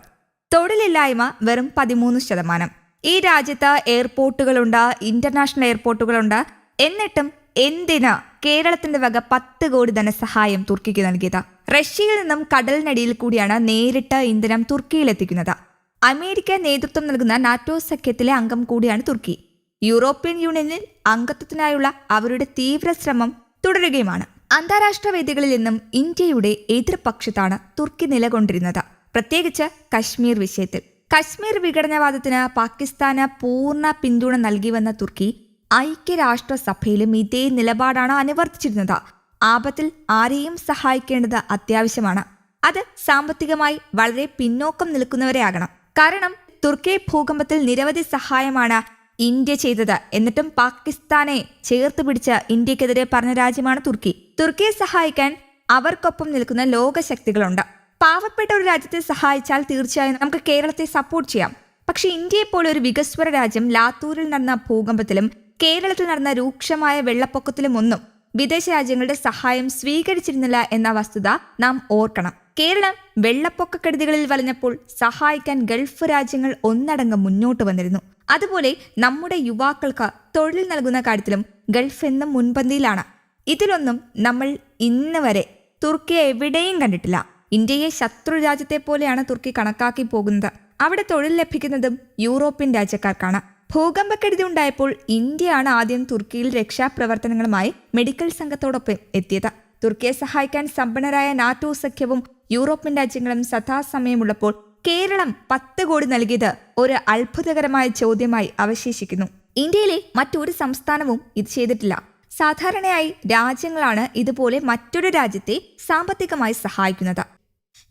തൊഴിലില്ലായ്മ വെറും 13%. ഈ രാജ്യത്ത് എയർപോർട്ടുകളുണ്ട്, ഇന്റർനാഷണൽ എയർപോർട്ടുകളുണ്ട്. എന്നിട്ടും എന്തിനാ കേരളത്തിന്റെ വക 10 കോടി ധനസഹായം തുർക്കിക്ക് നൽകിയത്? റഷ്യയിൽ നിന്നും കടലിനടിയിൽ കൂടിയാണ് നേരിട്ട് ഇന്ധനം തുർക്കിയിലെത്തിക്കുന്നത്. അമേരിക്ക നേതൃത്വം നൽകുന്ന നാറ്റോ സഖ്യത്തിലെ അംഗം കൂടിയാണ് തുർക്കി. യൂറോപ്യൻ യൂണിയനിൽ അംഗത്വത്തിനായുള്ള അവരുടെ തീവ്ര ശ്രമം തുടരുകയുമാണ്. അന്താരാഷ്ട്ര വേദികളിൽ നിന്നും ഇന്ത്യയുടെ എതിർപക്ഷത്താണ് തുർക്കി നിലകൊണ്ടിരുന്നത്, പ്രത്യേകിച്ച് കശ്മീർ വിഷയത്തിൽ. കശ്മീർ വിഘടനവാദത്തിന് പാകിസ്ഥാന് പൂർണ്ണ പിന്തുണ നൽകിവന്ന തുർക്കി ഐക്യരാഷ്ട്രസഭയിലും ഇതേ നിലപാടാണ് അനുവർത്തിച്ചിരുന്നത്. ആപത്തിൽ ആരെയും സഹായിക്കേണ്ടത് അത്യാവശ്യമാണ്. അത് സാമ്പത്തികമായി വളരെ പിന്നോക്കം നിൽക്കുന്നവരെ ആകണം. കാരണം തുർക്കി ഭൂകമ്പത്തിൽ നിരവധി സഹായമാണ് ഇന്ത്യ ചെയ്തത്. എന്നിട്ടും പാകിസ്ഥാനെ ചേർത്ത് പിടിച്ച് ഇന്ത്യക്കെതിരെ പറഞ്ഞ രാജ്യമാണ് തുർക്കി. തുർക്കിയെ സഹായിക്കാൻ അവർക്കൊപ്പം നിൽക്കുന്ന ലോകശക്തികളുണ്ട്. പാവപ്പെട്ട ഒരു രാജ്യത്തെ സഹായിച്ചാൽ തീർച്ചയായും നമുക്ക് കേരളത്തെ സപ്പോർട്ട് ചെയ്യാം. പക്ഷെ ഇന്ത്യയെപ്പോലെ ഒരു വികസ്വര രാജ്യം ലാത്തൂരിൽ നടന്ന ഭൂകമ്പത്തിലും കേരളത്തിൽ നടന്ന രൂക്ഷമായ വെള്ളപ്പൊക്കത്തിലും ഒന്നും വിദേശ രാജ്യങ്ങളുടെ സഹായം സ്വീകരിച്ചിരുന്നില്ല എന്ന വസ്തുത നാം ഓർക്കണം. കേരളം വെള്ളപ്പൊക്കക്കെടുതികളിൽ വലഞ്ഞപ്പോൾ സഹായിക്കാൻ ഗൾഫ് രാജ്യങ്ങൾ ഒന്നടങ്കം മുന്നോട്ട് വന്നിരുന്നു. അതുപോലെ നമ്മുടെ യുവാക്കൾക്ക് തൊഴിൽ നൽകുന്ന കാര്യത്തിലും ഗൾഫ് എന്നും മുൻപന്തിയിലാണ്. ഇതിലൊന്നും നമ്മൾ ഇന്ന് വരെ തുർക്കിയെ എവിടെയും കണ്ടിട്ടില്ല. ഇന്ത്യയെ ശത്രു രാജ്യത്തെ പോലെയാണ് തുർക്കി കണക്കാക്കി പോകുന്നത്. അവിടെ തൊഴിൽ ലഭിക്കുന്നതും യൂറോപ്യൻ രാജ്യക്കാർക്കാണ്. ഭൂകമ്പക്കെടുതി ഉണ്ടായപ്പോൾ ഇന്ത്യയാണ് ആദ്യം തുർക്കിയിൽ രക്ഷാപ്രവർത്തനങ്ങളുമായി മെഡിക്കൽ സംഘത്തോടൊപ്പം എത്തിയത്. തുർക്കിയെ സഹായിക്കാൻ സമ്പന്നരായ നാറ്റോ സഖ്യവും യൂറോപ്യൻ രാജ്യങ്ങളും സദാസമയമുള്ളപ്പോൾ കേരളം 10 കോടി നൽകിയത് ഒരു അത്ഭുതകരമായ ചോദ്യമായി അവശേഷിക്കുന്നു. ഇന്ത്യയിലെ മറ്റൊരു സംസ്ഥാനവും ഇത് ചെയ്തിട്ടില്ല. സാധാരണയായി രാജ്യങ്ങളാണ് ഇതുപോലെ മറ്റൊരു രാജ്യത്തെ സാമ്പത്തികമായി സഹായിക്കുന്നത്.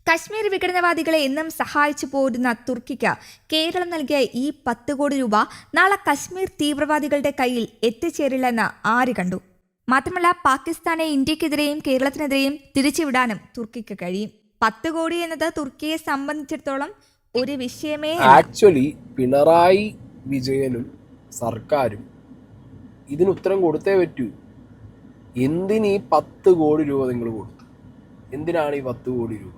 കശ്മീർ വിഘടനവാദികളെ എന്നും സഹായിച്ചു പോരുന്ന തുർക്കിക്ക് കേരളം നൽകിയ ഈ 10 കോടി രൂപ നാളെ കശ്മീർ തീവ്രവാദികളുടെ കയ്യിൽ എത്തിച്ചേരില്ലെന്ന് ആര് കണ്ടു? മാത്രമല്ല പാകിസ്ഥാനെ ഇന്ത്യക്കെതിരെയും കേരളത്തിനെതിരെയും തിരിച്ചുവിടാനും തുർക്കിക്ക് കഴിയും. 10 കോടി എന്നത് തുർക്കിയെ സംബന്ധിച്ചിടത്തോളം ഒരു വിഷയമേ. ആക്ച്വലി പിണറായി വിജയനും സർക്കാരും ഇതിന് ഉത്തരം കൊടുത്തേ പറ്റൂ. എന്തിന് ഈ 10 കോടി രൂപ നിങ്ങൾ കൊടുത്തു? എന്തിനാണ് ഈ 10 കോടി രൂപ?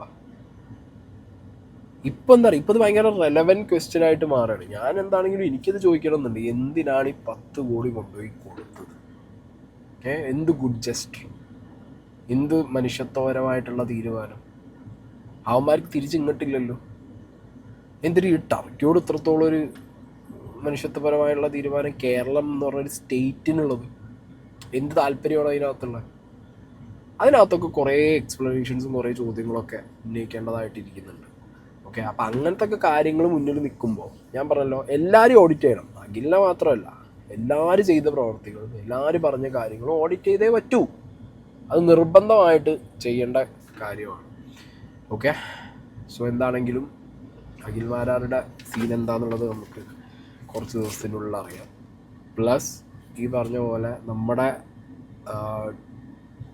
ഇപ്പം എന്താ പറയുക, ഇപ്പം ഇത് ഭയങ്കര റെലവൻറ്റ് ക്വസ്റ്റ്യൻ ആയിട്ട് മാറുകയാണ്. ഞാൻ എന്താണെങ്കിലും എനിക്കത് ചോദിക്കണം എന്നുണ്ട്, എന്തിനാണ് ഈ 10 കോടി കൊണ്ടുപോയി കൊടുത്തത്? എന്ത് ഗുഡ് ജസ്റ്റർ, എന്ത് മനുഷ്യത്വപരമായിട്ടുള്ള തീരുമാനം? അവന്മാർക്ക് തിരിച്ചിങ്ങട്ടില്ലല്ലോ. എന്തൊരു ഈ ടർക്കിയോട് ഇത്രത്തോളം ഒരു മനുഷ്യത്വപരമായുള്ള തീരുമാനം കേരളം എന്ന് പറഞ്ഞൊരു സ്റ്റേറ്റിനുള്ളത്? എന്ത് താല്പര്യമാണ് അതിനകത്തുള്ളത്? അതിനകത്തൊക്കെ കുറേ എക്സ്പ്ലനേഷൻസും കുറേ ചോദ്യങ്ങളൊക്കെ ഉന്നയിക്കേണ്ടതായിട്ടിരിക്കുന്നുണ്ട്. ഓക്കെ, അപ്പം അങ്ങനത്തെ ഒക്കെ കാര്യങ്ങൾ മുന്നിൽ നിൽക്കുമ്പോൾ ഞാൻ പറഞ്ഞല്ലോ, എല്ലാവരും ഓഡിറ്റ് ചെയ്യണം. അഖിലിനെ മാത്രമല്ല, എല്ലാവരും ചെയ്ത പ്രവർത്തികളും എല്ലാവരും പറഞ്ഞ കാര്യങ്ങളും ഓഡിറ്റ് ചെയ്തേ പറ്റൂ. അത് നിർബന്ധമായിട്ട് ചെയ്യേണ്ട കാര്യമാണ്. ഓക്കെ, സോ എന്താണെങ്കിലും അഖിൽമാരാരുടെ സീൻ എന്താണെന്നുള്ളത് നമുക്ക് കുറച്ച് ദിവസത്തിനുള്ളിൽ അറിയാം. പ്ലസ് ഈ പറഞ്ഞ പോലെ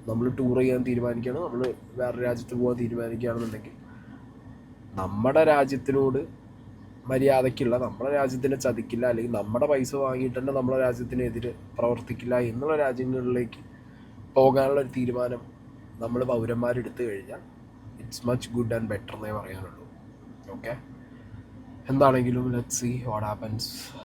നമ്മൾ ടൂർ ചെയ്യാൻ തീരുമാനിക്കുകയാണ്, നമ്മൾ വേറെ രാജ്യത്ത് പോകാൻ തീരുമാനിക്കുകയാണെന്നുണ്ടെങ്കിൽ നമ്മുടെ രാജ്യത്തിനോട് മര്യാദയ്ക്കുള്ള, നമ്മുടെ രാജ്യത്തിനെ ചതിക്കില്ല, അല്ലെങ്കിൽ നമ്മുടെ പൈസ വാങ്ങിയിട്ട് തന്നെ നമ്മുടെ രാജ്യത്തിനെതിരെ പ്രവർത്തിക്കില്ല എന്നുള്ള രാജ്യങ്ങളിലേക്ക് പോകാനുള്ള ഒരു തീരുമാനം നമ്മൾ പൗരന്മാരെടുത്തു കഴിഞ്ഞാൽ it's much good and better എന്നേ പറയാനുള്ളൂ. ഓക്കെ, എന്താണെങ്കിലും ലെറ്റ്സ് സീ വാട്ട് ഹാപ്പൻസ്.